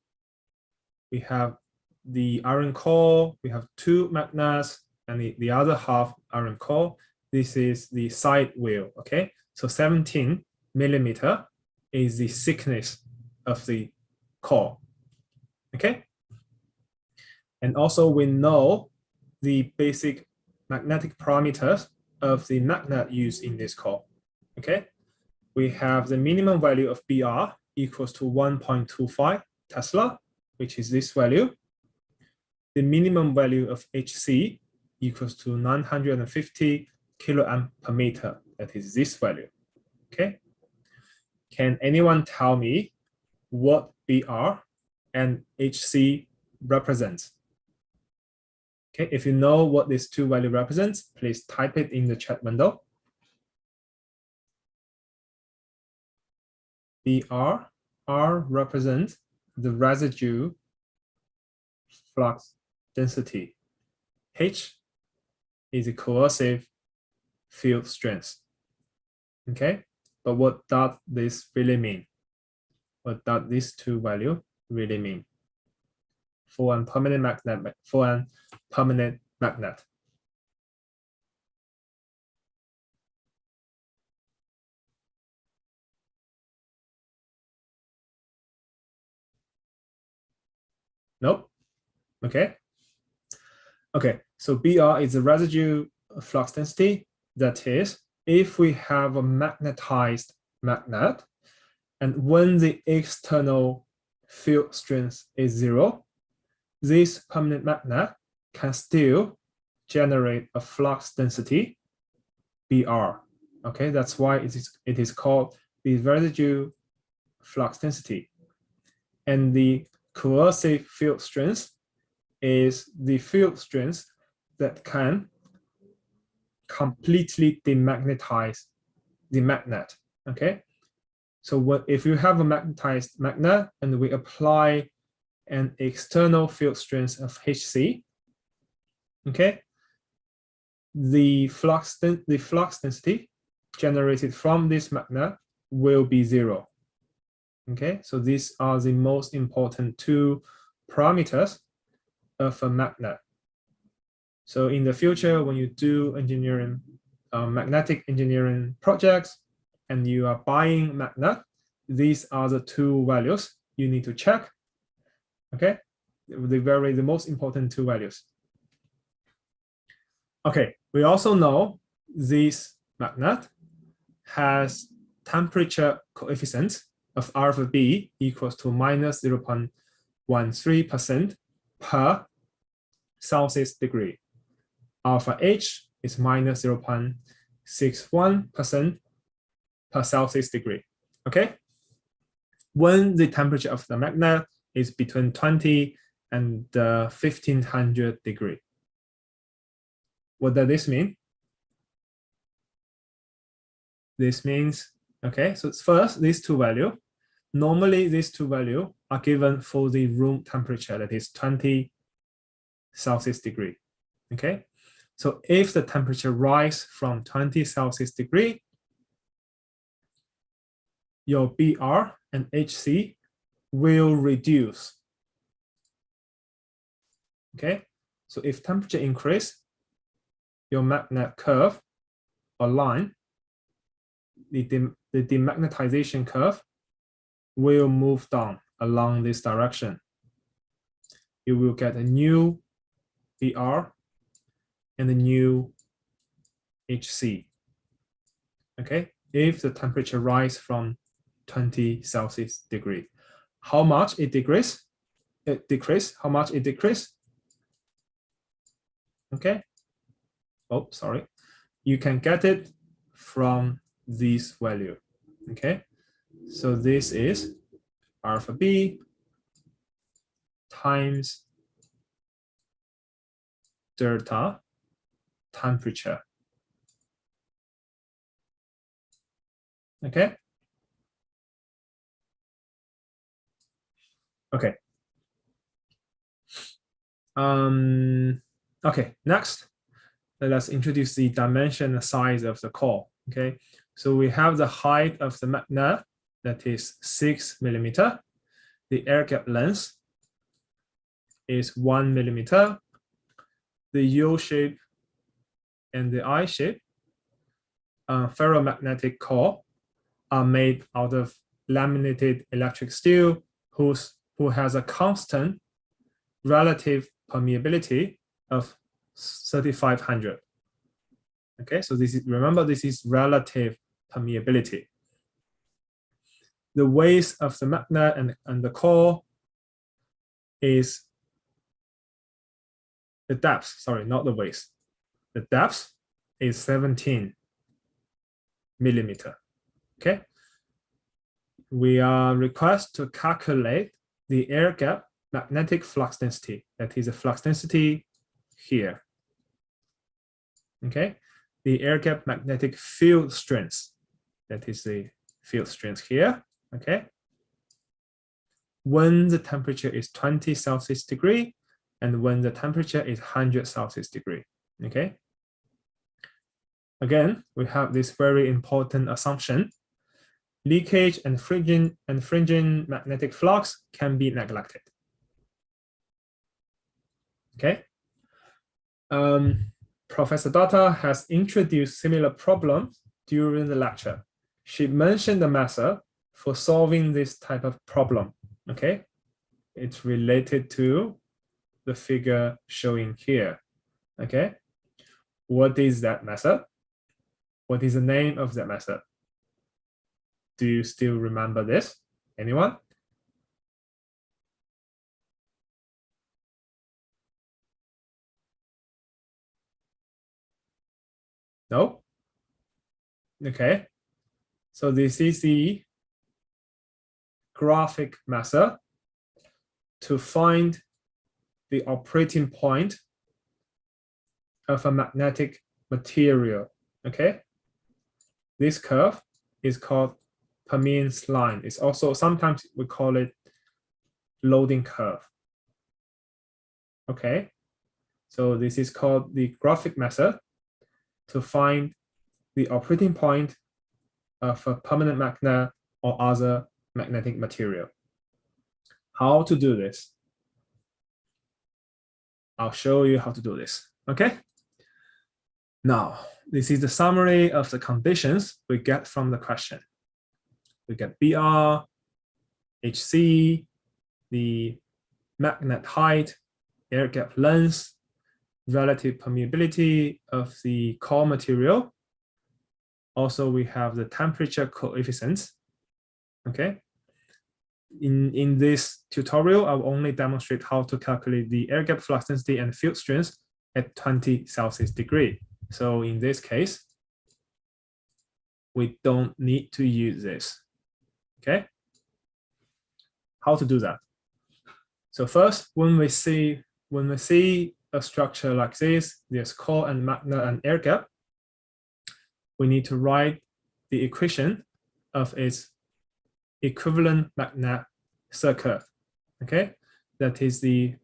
We have the iron core, we have two magnets, and the other half iron core. This is the side wheel. Okay, so 17 millimeter is the thickness of the core. Okay, and also we know the basic magnetic parameters of the magnet used in this core. Okay, we have the minimum value of BR equals to 1.25 Tesla, which is this value. The minimum value of HC equals to 950 kiloamp per meter, that is this value. Okay, can anyone tell me what BR and HC represents? Okay, if you know what these two values represents, please type it in the chat window. BR, R represents the residue flux density. H is the coercive field strength. Okay, But what does this really mean? What does these two values really mean for a permanent magnet? Nope. Okay. Okay. So BR is the residue flux density. That is, if we have a magnetized magnet, and when the external field strength is 0, this permanent magnet can still generate a flux density BR. Okay, that's why it is called the residue flux density. And the coercive field strength is the field strength that can completely demagnetize the magnet. Okay, so if you have a magnetized magnet and we apply an external field strength of Hc, okay, the flux density generated from this magnet will be 0. Okay, so these are the most important two parameters of a magnet. So in the future, when you do engineering, magnetic engineering projects, and you are buying magnet, these are the two values you need to check. Okay, the most important two values. Okay, we also know this magnet has temperature coefficient of alpha B equals to minus 0.13% per Celsius degree. Alpha H is minus 0.61% per Celsius degree. Okay. When the temperature of the magnet is between 20 and 1500 degree. What does this mean? This means, okay, so first, these two values. Normally, these two values are given for the room temperature, that is 20 Celsius degree. Okay, so if the temperature rises from 20 Celsius degree, your BR and HC will reduce. Okay, so if temperature increase, your magnet curve or line, the demagnetization curve will move down along this direction. You will get a new BR and a new HC. Okay, if the temperature rises from 20 Celsius degree. How much it decrease? How much it decrease? Okay. Oh, sorry. You can get it from this value. Okay. So this is alpha B times delta temperature. Okay. Okay. Okay, next, let's introduce the dimension and size of the core. Okay, so we have the height of the magnet, that is 6 millimeter. The air gap length is 1 millimeter. The U shape and the I shape ferromagnetic core are made out of laminated electric steel who has a constant relative permeability of 3500. Okay, so this is, remember, this is relative permeability. The weight of the magnet and the core is the depth, sorry, not the weight. The depth is 17 millimeter. Okay, we are requested to calculate the air gap magnetic flux density. That is the flux density here. Okay, the air gap magnetic field strength. That is the field strength here. Okay, when the temperature is 20 Celsius degree and when the temperature is 100 Celsius degree. Okay, again, we have this very important assumption. leakage and fringing magnetic flux can be neglected. Okay. Professor Data has introduced similar problems during the lecture. She mentioned the method for solving this type of problem. Okay, it's related to the figure showing here. Okay, what is that method? What is the name of that method? Do you still remember this? Anyone? No? Okay, so this is the graphic method to find the operating point of a magnetic material. Okay, this curve is called Permin's line. It's also sometimes we call it loading curve. Okay, so this is called the graphic method to find the operating point of a permanent magnet or other magnetic material. How to do this? I'll show you how to do this. Okay. Now, this is the summary of the conditions we get from the question. We get BR, HC, the magnet height, air gap length, relative permeability of the core material. Also, we have the temperature coefficients. Okay. In this tutorial, I'll only demonstrate how to calculate the air gap flux density and field strength at 20 Celsius degree. So in this case, we don't need to use this. Okay. How to do that? So first, when we see a structure like this, there's core and magnet and air gap, we need to write the equation of its equivalent magnet circuit. Okay, that is the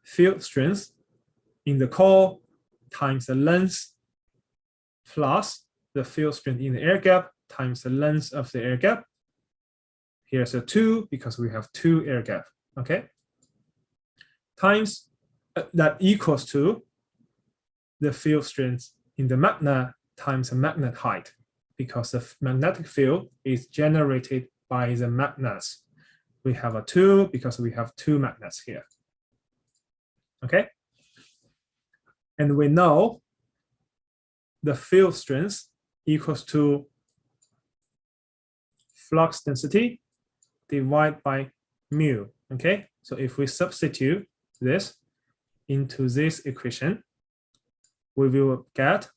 field strength in the core times the length plus the field strength in the air gap times the length of the air gap. Here's a 2 because we have 2 air gap. Okay, times that equals to the field strength in the magnet times the magnet height, because the magnetic field is generated by the magnets. We have a 2 because we have 2 magnets here. Okay, and we know the field strength equals to flux density divided by mu. Okay, so if we substitute this into this equation, we will get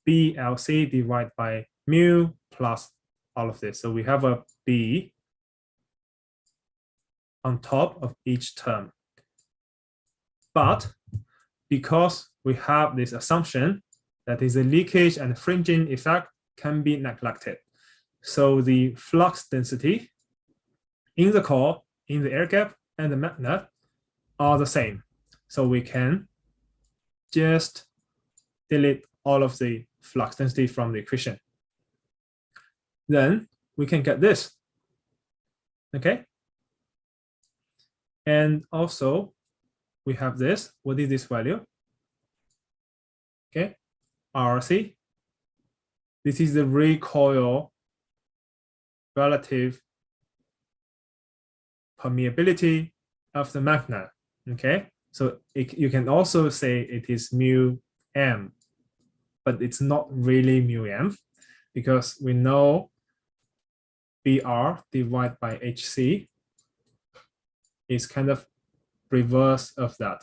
BLC divided by mu plus all of this. So we have a B on top of each term. But because we have this assumption that is a leakage and fringing effect can be neglected. So the flux density in the core, in the air gap, and the magnet are the same. So we can just delete all of the flux density from the equation. Then we can get this. Okay. And also we have this. What is this value? Okay, RC. This is the recoil relative permeability of the magnet. Okay, so you can also say it is mu m, but it's not really mu m because we know BR divided by HC is kind of reverse of that.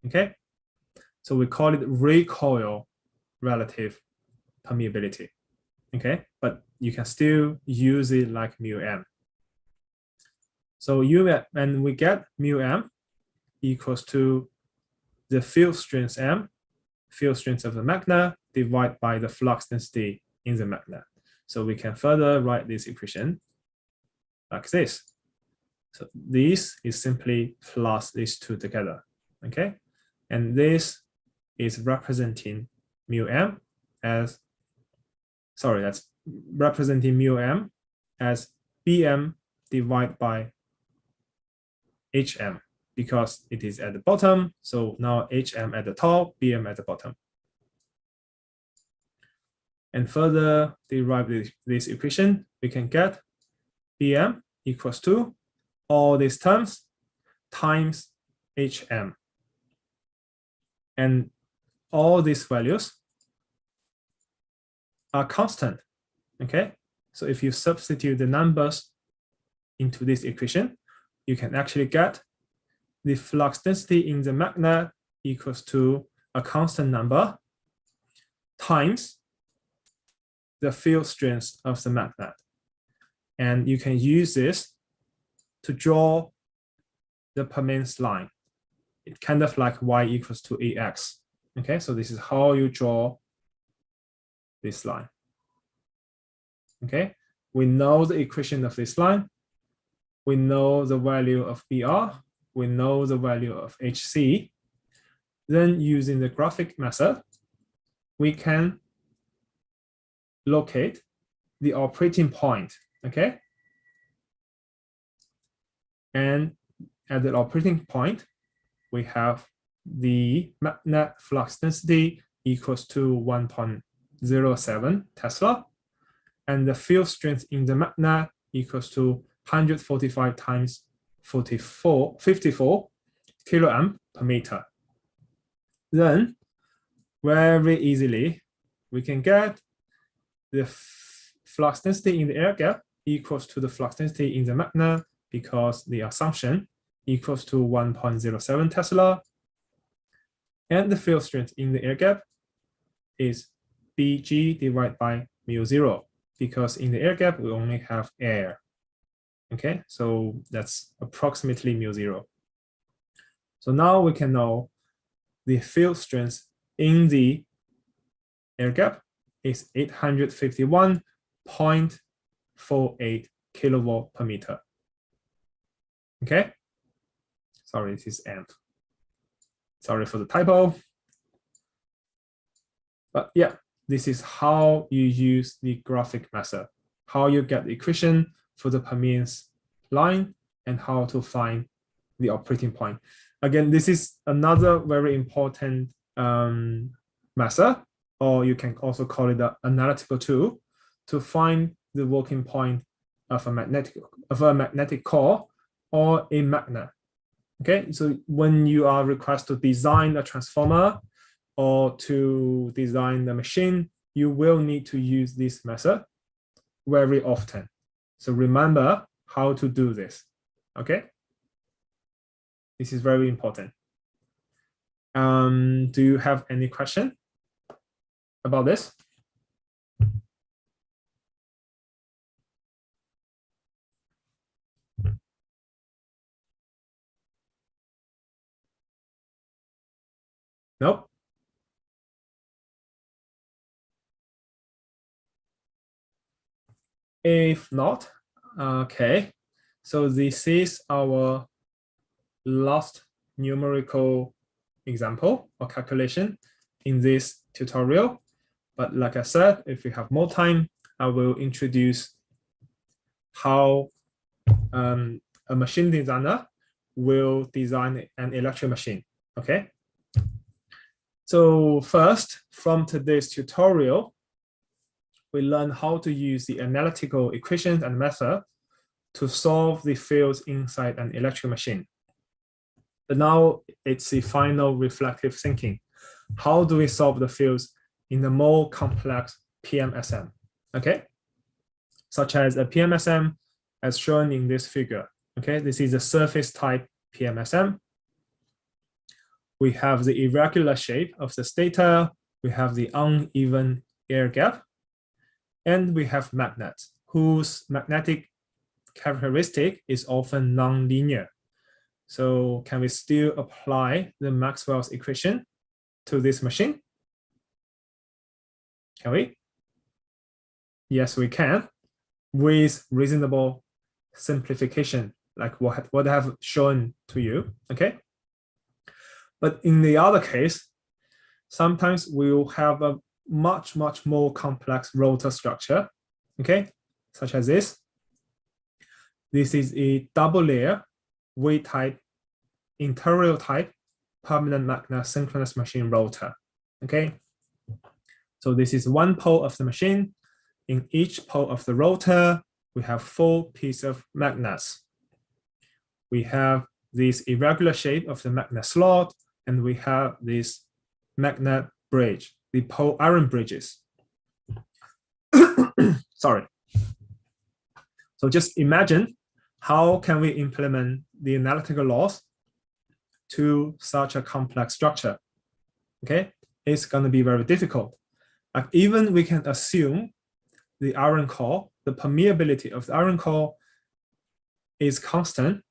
Okay, so we call it recoil relative permeability. Okay, but you can still use it like mu m. So and we get mu m equals to the field strength m, field strength of the magnet divided by the flux density in the magnet. So we can further write this equation like this. So this is simply plus these two together. Okay, and this is representing mu m as sorry, that's representing mu m as Bm divided by Hm, because it is at the bottom. So now Hm at the top, Bm at the bottom. And further derive this equation, we can get Bm equals to all these terms times Hm. And all these values are constant, okay? So if you substitute the numbers into this equation, you can actually get the flux density in the magnet equals to a constant number times the field strength of the magnet. And you can use this to draw the permeance line. It's kind of like y equals to ax. Okay, so this is how you draw this line. Okay, we know the equation of this line. We know the value of BR. We know the value of HC. Then using the graphic method, we can locate the operating point, okay? And at the operating point, we have the magnet flux density equals to 1.07 Tesla, and the field strength in the magnet equals to 145 times 54 kiloamp per meter. Then, very easily, we can get the flux density in the air gap equals to the flux density in the magnet, because the assumption equals to 1.07 Tesla. And the field strength in the air gap is Bg divided by mu0, because in the air gap, we only have air. Okay, so that's approximately mu0. So now we can know the field strength in the air gap is 851.48 kilovolt per meter. Okay, sorry, this is amp. Sorry for the typo. But yeah, this is how you use the graphic method, how you get the equation for the permeance line and how to find the operating point. Again, this is another very important method, or you can also call it the analytical tool, to find the working point of a magnetic core or a magnet. Okay, so when you are requested to design a transformer or to design the machine, you will need to use this method very often. So remember how to do this. Okay, this is very important. Do you have any question about this? Nope. If not, okay. So this is our last numerical example or calculation in this tutorial. But like I said, if we have more time, I will introduce how a machine designer will design an electric machine. Okay. So first, from today's tutorial, we learn how to use the analytical equations and method to solve the fields inside an electric machine. But now it's the final reflective thinking. How do we solve the fields in the more complex PMSM? Okay, such as a PMSM as shown in this figure. Okay, this is a surface type PMSM. We have the irregular shape of the stator. We have the uneven air gap. And we have magnets whose magnetic characteristic is often non-linear. So can we still apply the Maxwell's equation to this machine? Can we? Yes, we can, with reasonable simplification, like what I have shown to you, okay? But in the other case, sometimes we'll have a much more complex rotor structure, okay, such as this. This is a double layer, weight type, interior type, permanent magnet synchronous machine rotor, okay. So this is one pole of the machine. In each pole of the rotor, we have 4 pieces of magnets. We have this irregular shape of the magnet slot, and we have this magnet bridge, the pole iron bridges. Sorry. So just imagine, how can we implement the analytical laws to such a complex structure? Okay, it's going to be very difficult. Like, even we can assume the iron core, the permeability of the iron core is constant,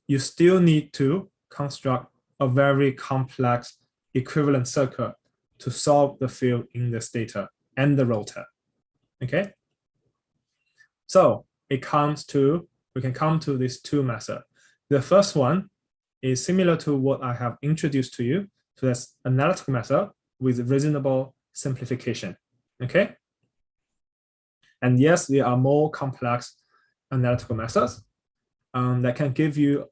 you still need to construct a very complex equivalent circuit to solve the field in the stator and the rotor. Okay, so we can come to these 2 methods. The first one is similar to what I have introduced to you. So that's analytical method with reasonable simplification. Okay, and yes, there are more complex analytical methods that can give you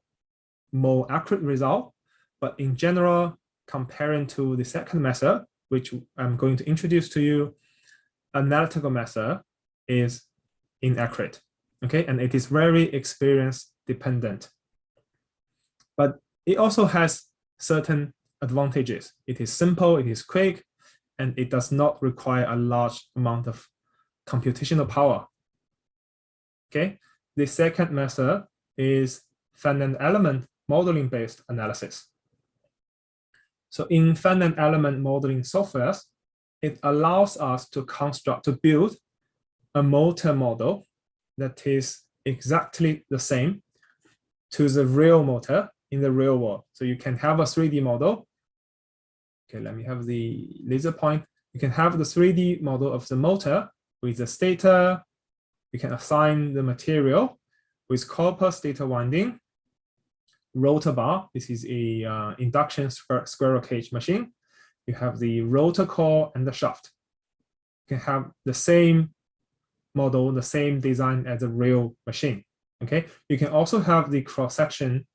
more accurate result, but in general, comparing to the second method, which I'm going to introduce to you, analytical method is inaccurate, okay, and it is very experience dependent. But it also has certain advantages. It is simple, it is quick, and it does not require a large amount of computational power. Okay, the second method is finite element modeling based analysis. So in finite element modeling softwares, it allows us to build a motor model that is exactly the same to the real motor in the real world. So you can have a 3D model. Okay, let me have the laser point. You can have the 3D model of the motor with the stator. You can assign the material with copper stator winding, rotor bar. This is a induction squirrel cage machine. You have the rotor core and the shaft. You can have the same model, the same design as a real machine. Okay, you can also have the cross section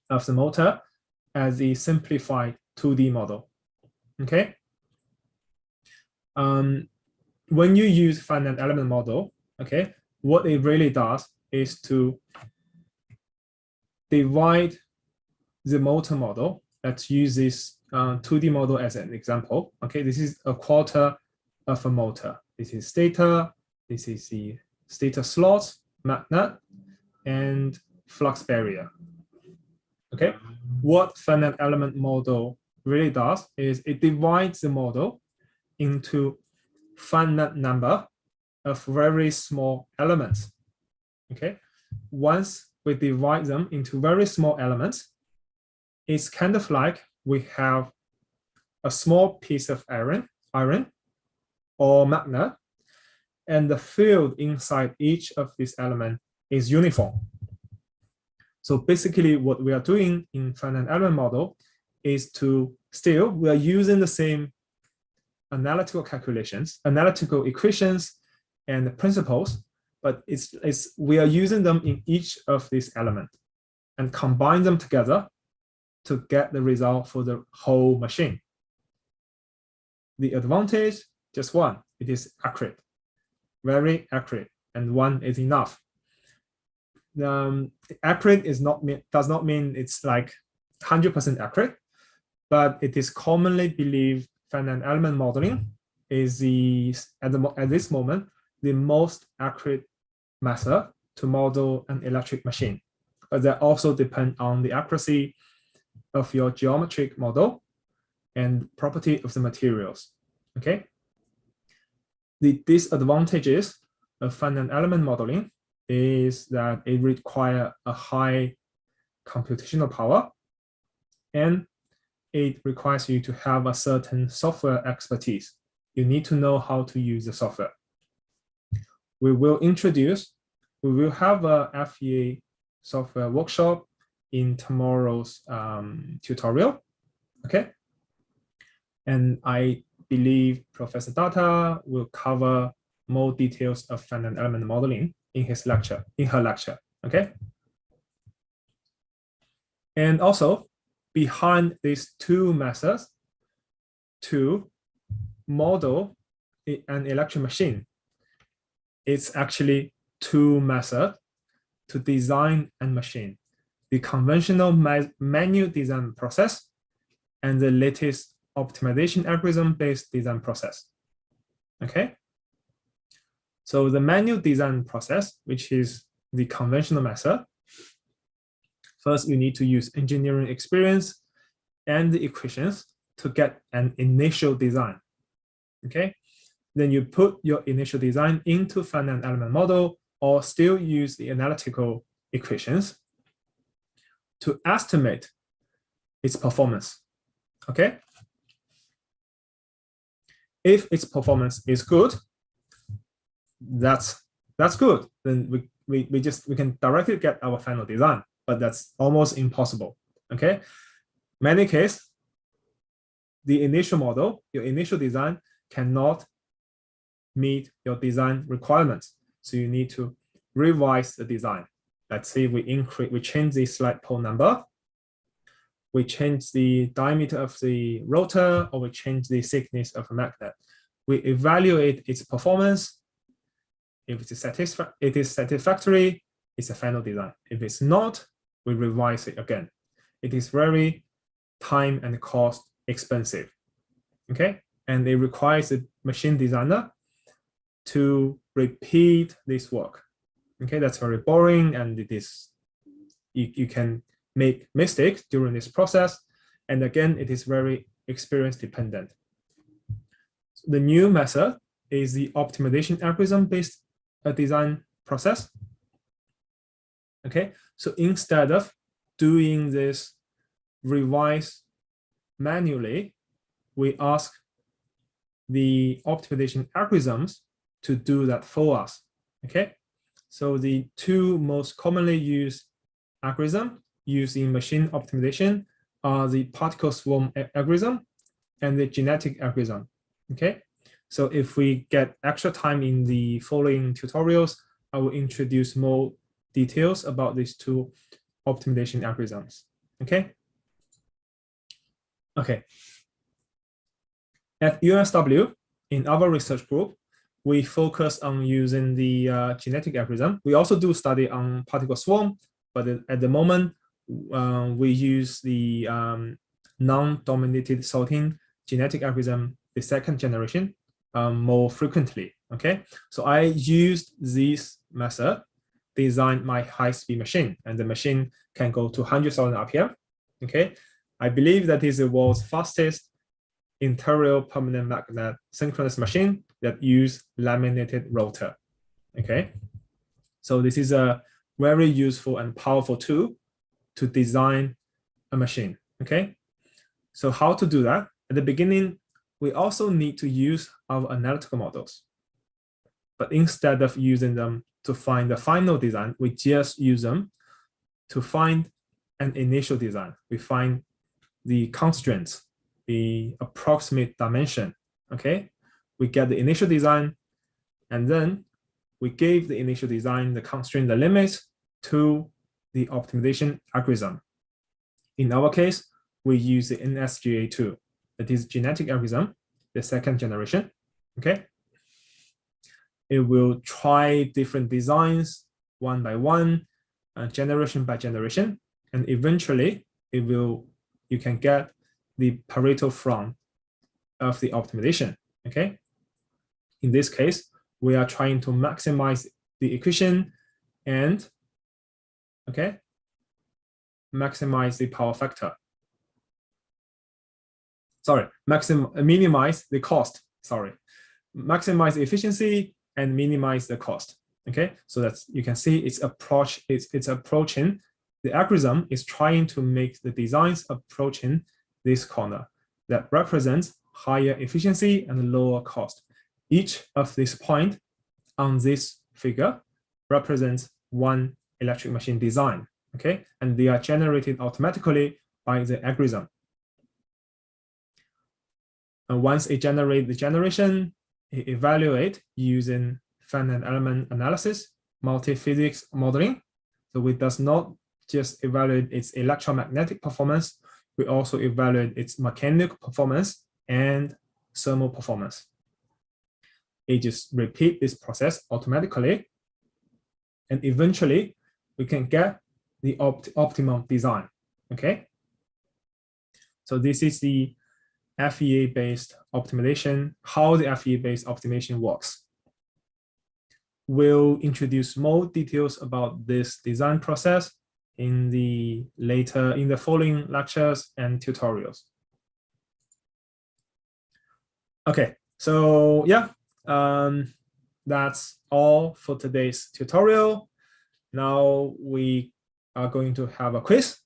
of the motor as a simplified 2D model. Okay, when you use finite element model, okay, what it really does is to divide the motor model. Let's use this 2D model as an example. Okay, this is a quarter of a motor. This is stator. This is the stator slot, magnet, and flux barrier. Okay, what finite element model really does is it divides the model into finite number of very small elements. Okay, once we divide them into very small elements, it's kind of like we have a small piece of iron or magnet, and the field inside each of these elements is uniform. So basically what we are doing in finite element model is we are using the same analytical calculations, analytical equations and principles, but we are using them in each of these elements and combine them together to get the result for the whole machine. The advantage, just one, it is accurate, very accurate, and one is enough. Accurate does not mean it's like 100% accurate, but it is commonly believed finite element modeling is at this moment the most accurate method to model an electric machine. But that also depends on the accuracy of your geometric model and property of the materials. Okay. The disadvantages of finite element modeling is that it requires a high computational power, and it requires you to have a certain software expertise. You need to know how to use the software. We will have a FEA software workshop in tomorrow's tutorial. Okay. And I believe Professor Data will cover more details of finite element modeling in her lecture, okay? And also, behind these two methods to model an electric machine, it's actually two methods to design a machine: the conventional manual design process and the latest optimization algorithm-based design process. Okay. So the manual design process, which is the conventional method, first you need to use engineering experience and the equations to get an initial design. Okay. Then you put your initial design into finite element model, or still use the analytical equations to estimate its performance. Okay. If its performance is good, that's good. Then we can directly get our final design, but that's almost impossible. Okay. Many cases, the initial model, your initial design cannot meet your design requirements. So you need to revise the design. Let's say we change the slide pole number, we change the diameter of the rotor, or we change the thickness of a magnet. We evaluate its performance. If it is satisfactory, it's a final design. If it's not, we revise it again. It is very time and cost expensive. Okay, and it requires a machine designer to repeat this work. Okay, that's very boring, and it is you can make mistakes during this process. And again, it is very experience dependent. The new method is the optimization algorithm-based design process. Okay, so instead of doing this revise manually, we ask the optimization algorithms to do that for us. Okay, so the two most commonly used algorithms used in machine optimization are the particle swarm algorithm and the genetic algorithm. Okay, so if we get extra time in the following tutorials, I will introduce more details about these two optimization algorithms. Okay. Okay. At UNSW, in our research group, we focus on using the genetic algorithm. We also do study on particle swarm, but at the moment, we use the non-dominated sorting genetic algorithm, the second generation, more frequently. Okay, so I used this method, design my high-speed machine, and the machine can go to 100,000 RPM. Okay, I believe that is the world's fastest interior permanent magnet synchronous machine that use laminated rotor. Okay, so this is a very useful and powerful tool to design a machine. Okay, so how to do that? At the beginning, we also need to use our analytical models, but instead of using them to find the final design, we just use them to find an initial design. We find the constraints, the approximate dimension. Okay, we get the initial design, and then we gave the initial design the constraint, the limits to the optimization algorithm. In our case, we use the NSGA2, that is genetic algorithm, the second generation. Okay, it will try different designs one by one, generation by generation, and eventually you can get the Pareto from of the optimization. Okay, in this case, we are trying to maximize the equation and maximize the power factor. Sorry, minimize the cost. Sorry, maximize the efficiency and minimize the cost. Okay, so that's, you can see it's approaching, the algorithm is trying to make the designs approaching this corner that represents higher efficiency and lower cost. Each of these points on this figure represents one electric machine design. Okay, and they are generated automatically by the algorithm. And once it generates the generation, it evaluate using finite element analysis, multi-physics modeling. So it does not just evaluate its electromagnetic performance, we also evaluate its mechanical performance and thermal performance. It just repeat this process automatically, and eventually we can get the optimum design. Okay. So this is the FEA-based optimization, how the FEA-based optimization works. We'll introduce more details about this design process in the following lectures and tutorials. Okay, so yeah, that's all for today's tutorial. Now we are going to have a quiz,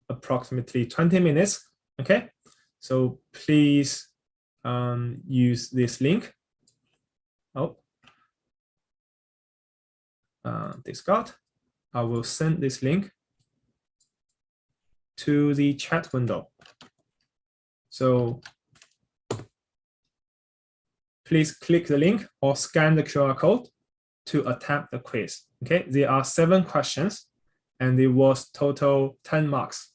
approximately 20 minutes. Okay, so please use this link. Oh, Discord. I will send this link to the chat window. So please click the link or scan the QR code to attempt the quiz. Okay, there are 7 questions and it was total 10 marks.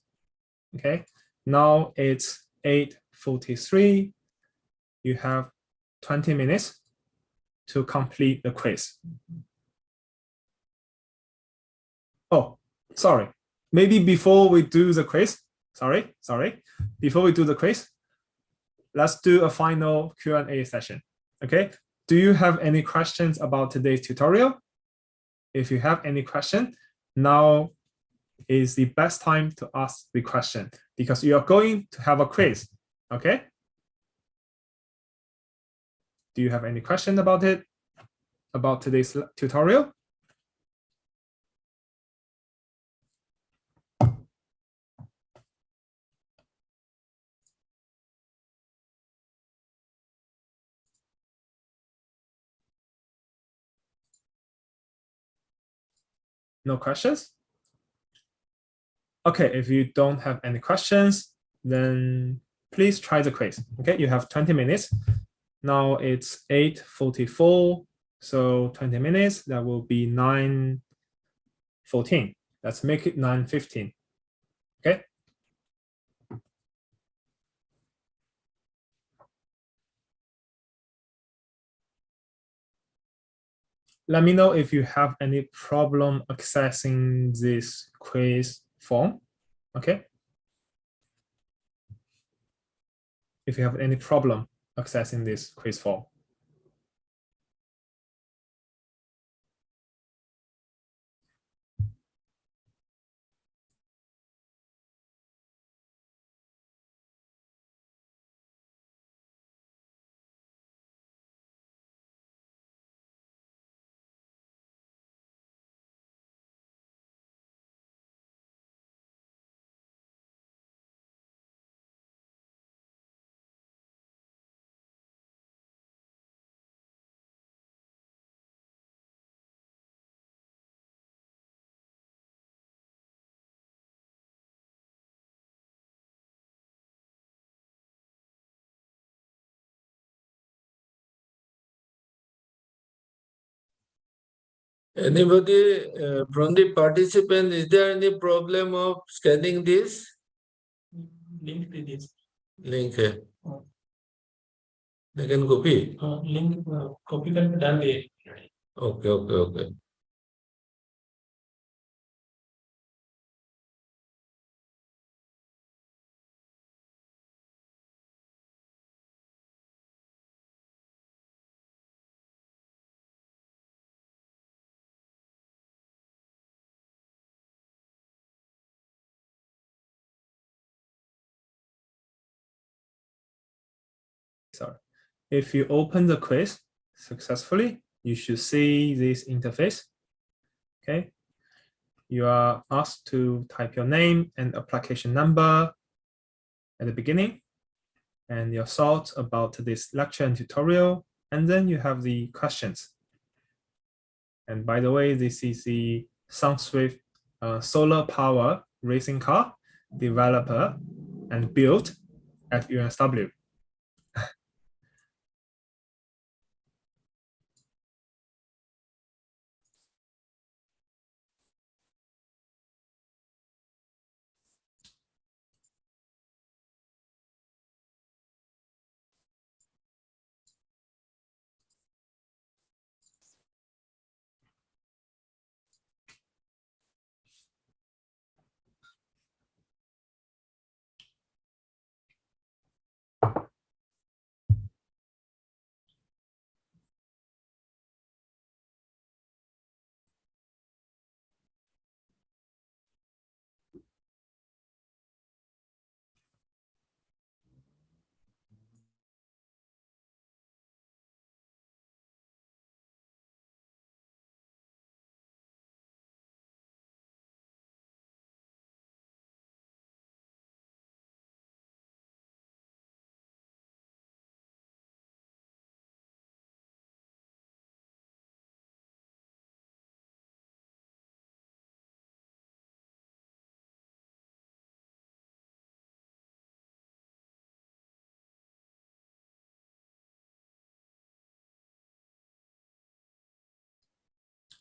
Okay, now it's 8:43. You have 20 minutes to complete the quiz. Oh, sorry. Maybe before we do the quiz, before we do the quiz, let's do a final Q&A session. Okay, do you have any questions about today's tutorial? If you have any question, now is the best time to ask the question because you are going to have a quiz. Okay. Do you have any question about it, about today's tutorial? No questions? Okay, if you don't have any questions, then please try the quiz. Okay, you have 20 minutes. Now it's 8:44, so 20 minutes, that will be 9:14. Let's make it 9:15. Okay. Let me know if you have any problem accessing this quiz form. Okay. If you have any problem accessing this quiz form. Anybody from the participant, is there any problem of scanning this? Link to this. Link है. They can copy. Link copy करके डाल दिए. Okay. Sorry. If you open the quiz successfully, you should see this interface. Okay. You are asked to type your name and application number at the beginning and your thoughts about this lecture and tutorial. And then you have the questions. And by the way, this is the SunSwift solar power racing car developer and built at UNSW.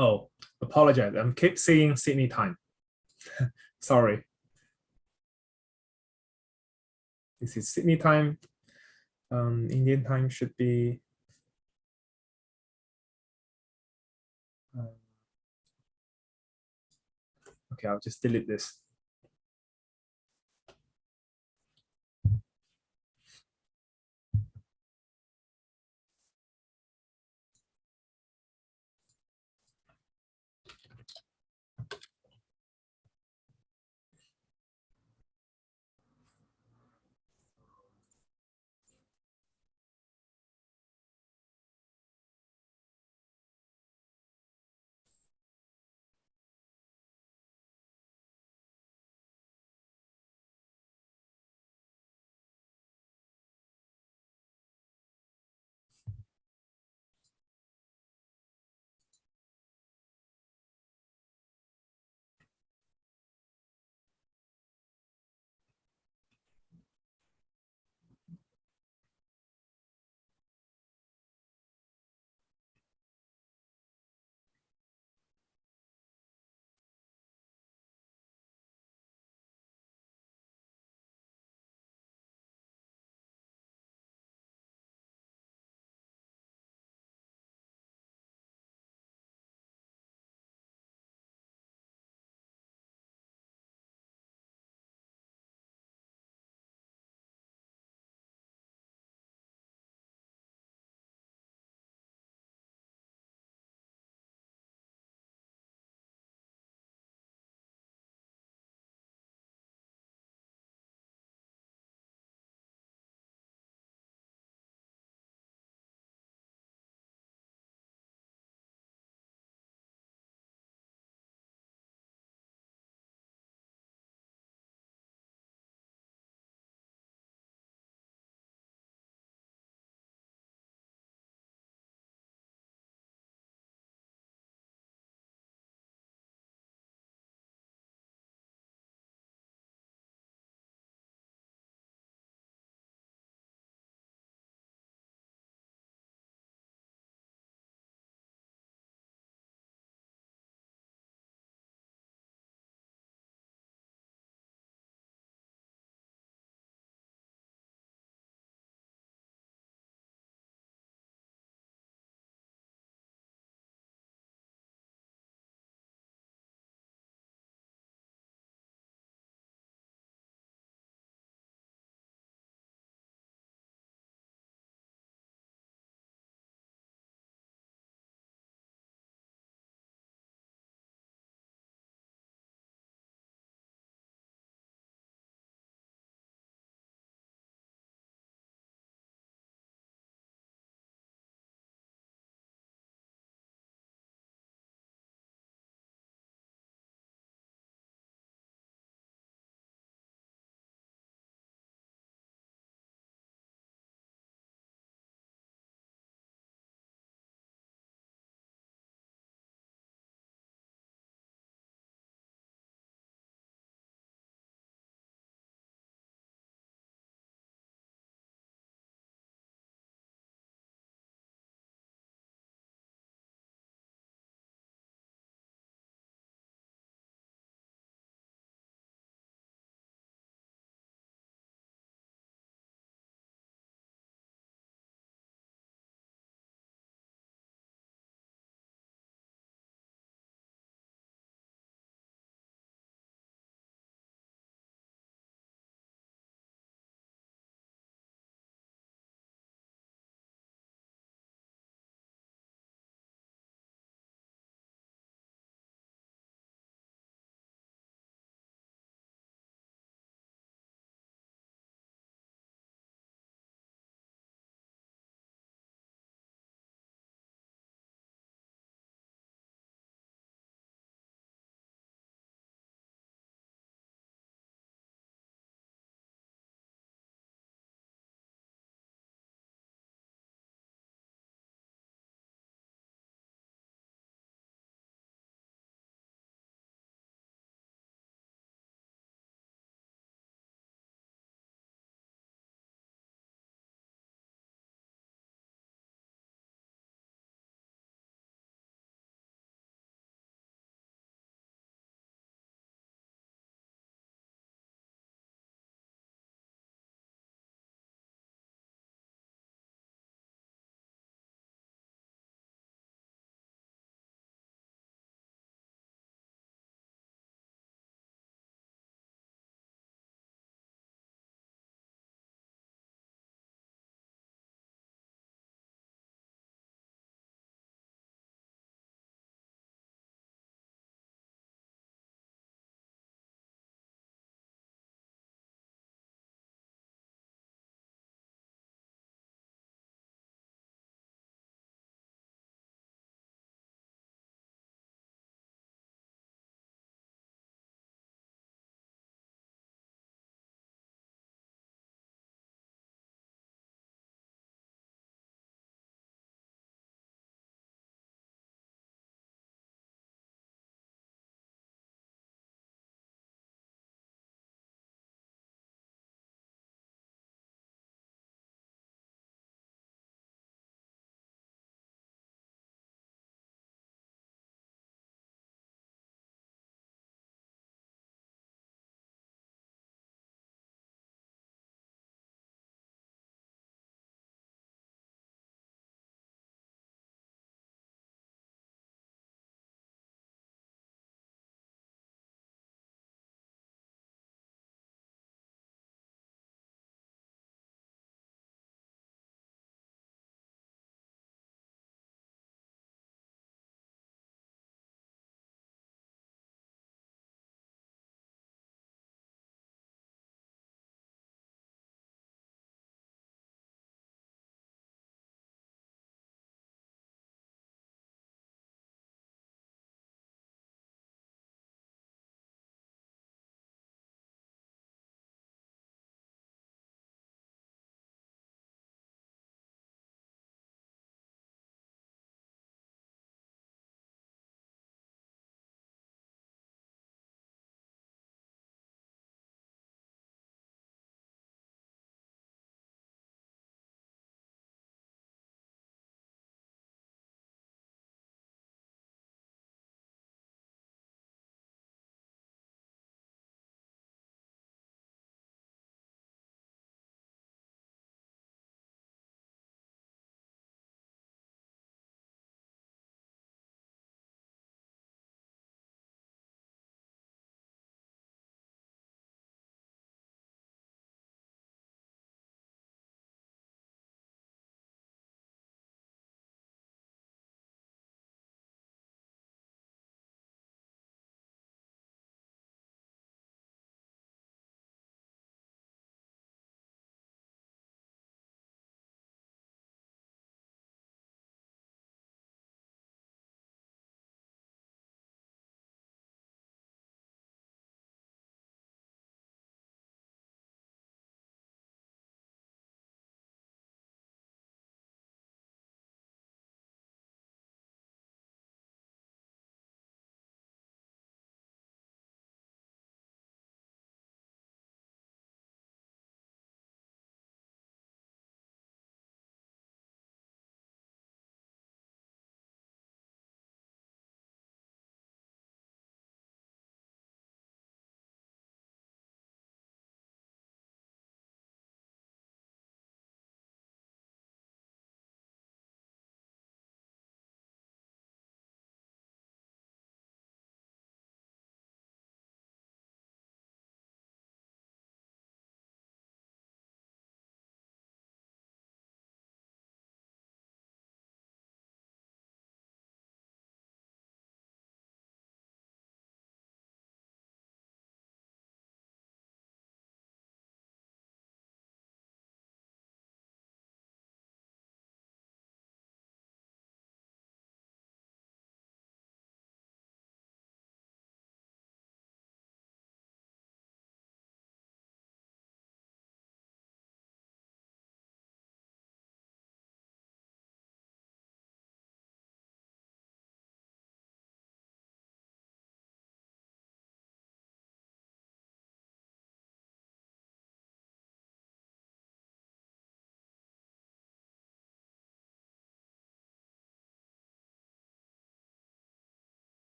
Oh, apologize. I'm keep seeing Sydney time. Sorry. This is Sydney time. Indian time should be. Okay, I'll just delete this.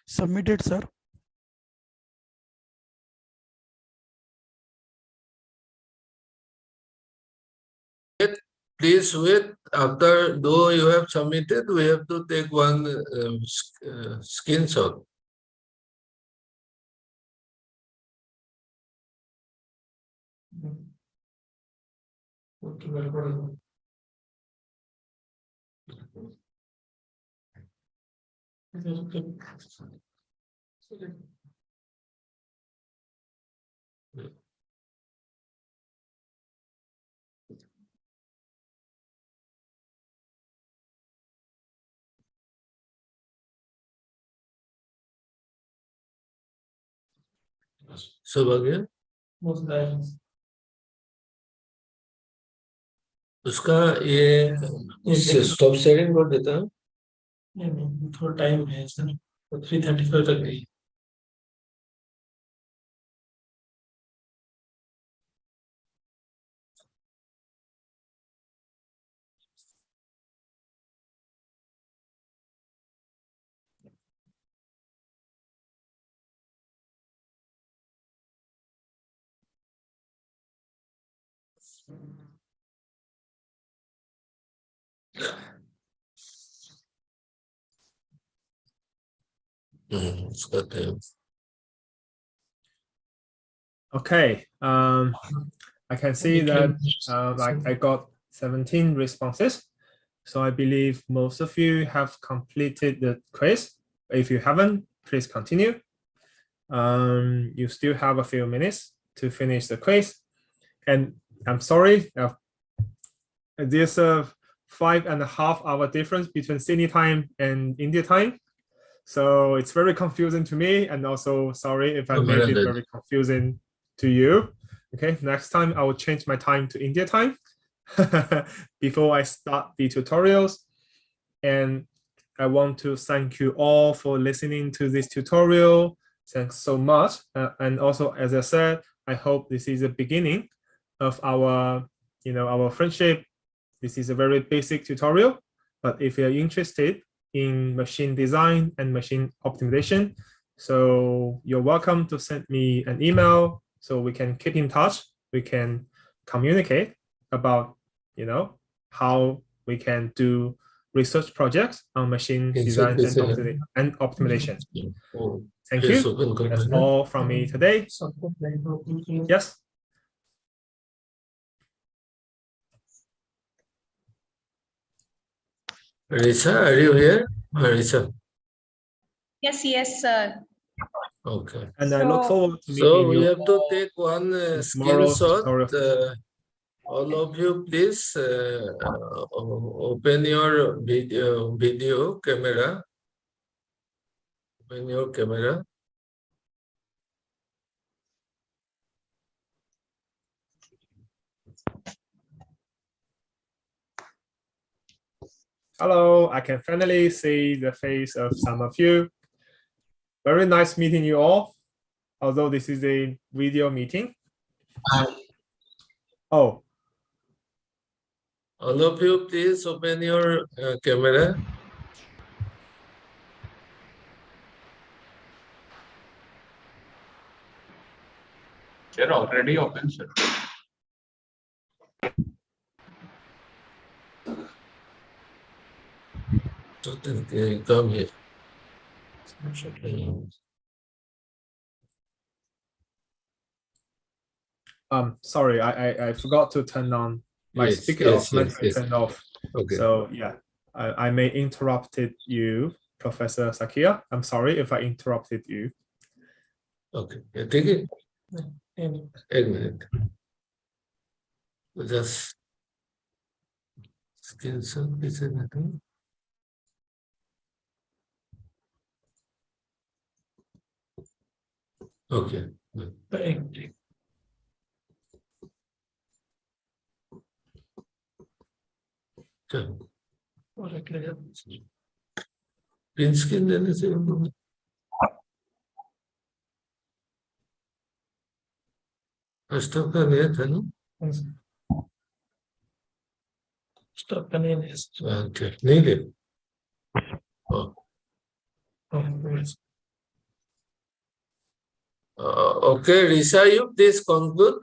Submitted, sir. Please wait. After though you have submitted, we have to take one screenshot. सब आ गया उसका ये stop sharing कर देता हूँ नहीं थोड़ा time है सर 3:35 तक नहीं उसका time Okay. I can see that I got 17 responses. So I believe most of you have completed the quiz. If you haven't, please continue. You still have a few minutes to finish the quiz. And I'm sorry, there's a 5.5 hour difference between Sydney time and India time. So it's very confusing to me, and also sorry if I made it very confusing to you. Okay, next time I will change my time to India time before I start the tutorials. And I want to thank you all for listening to this tutorial. Thanks so much. And also, as I said, I hope this is the beginning of our, our friendship. This is a very basic tutorial, but if you're interested in machine design and machine optimization, so you're welcome to send me an email so we can keep in touch. We can communicate about, how we can do research projects on machine design and optimization. Thank you. That's all from me today. Yes. Risa, are you here? Risa. Yes, sir. Okay. And I look forward to meeting you. So we have to take one screenshot. All of you, please open your video camera. Open your camera. Hello, I can finally see the face of some of you. Very nice meeting you all, although this is a video meeting. Oh. All of you, please open your camera. They're already open, sir. So then come here. Sorry, I forgot to turn on my speaker off. Turned off. Okay. So yeah, I may interrupted you, Professor Sakia. I'm sorry if I interrupted you. Okay, take it. A minute. Just screenshot is anything. Okay. Green screen देने से stop का नहीं था ना stop का नहीं नहीं ले Okay, Risha, you please conclude.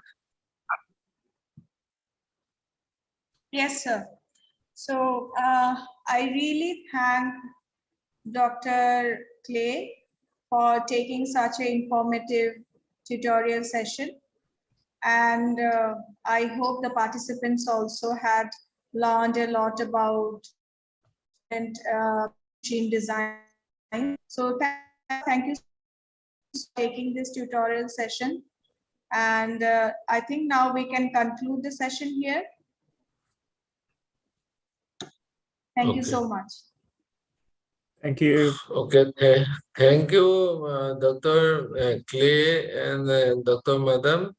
Yes, sir. So I really thank Dr. Clay for taking such an informative tutorial session. And I hope the participants also had learned a lot about machine design. So thank you for taking this tutorial session. And I think now we can conclude the session here. Thank you Okay. so much. Thank you. Okay, thank you, Dr. Clay and Dr. Madam,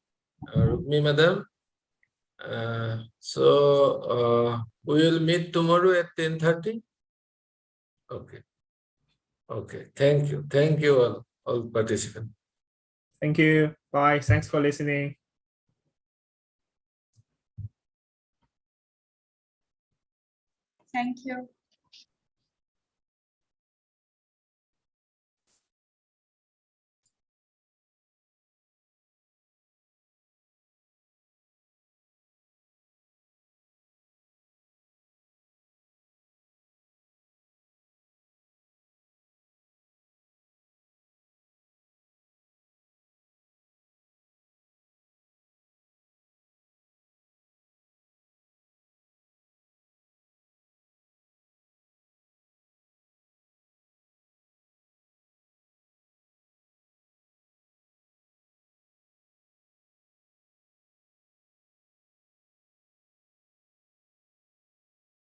Rukmi Madam. We will meet tomorrow at 10:30. Okay. Okay. Thank you all participants. Thank you. Bye. Thanks for listening. Thank you.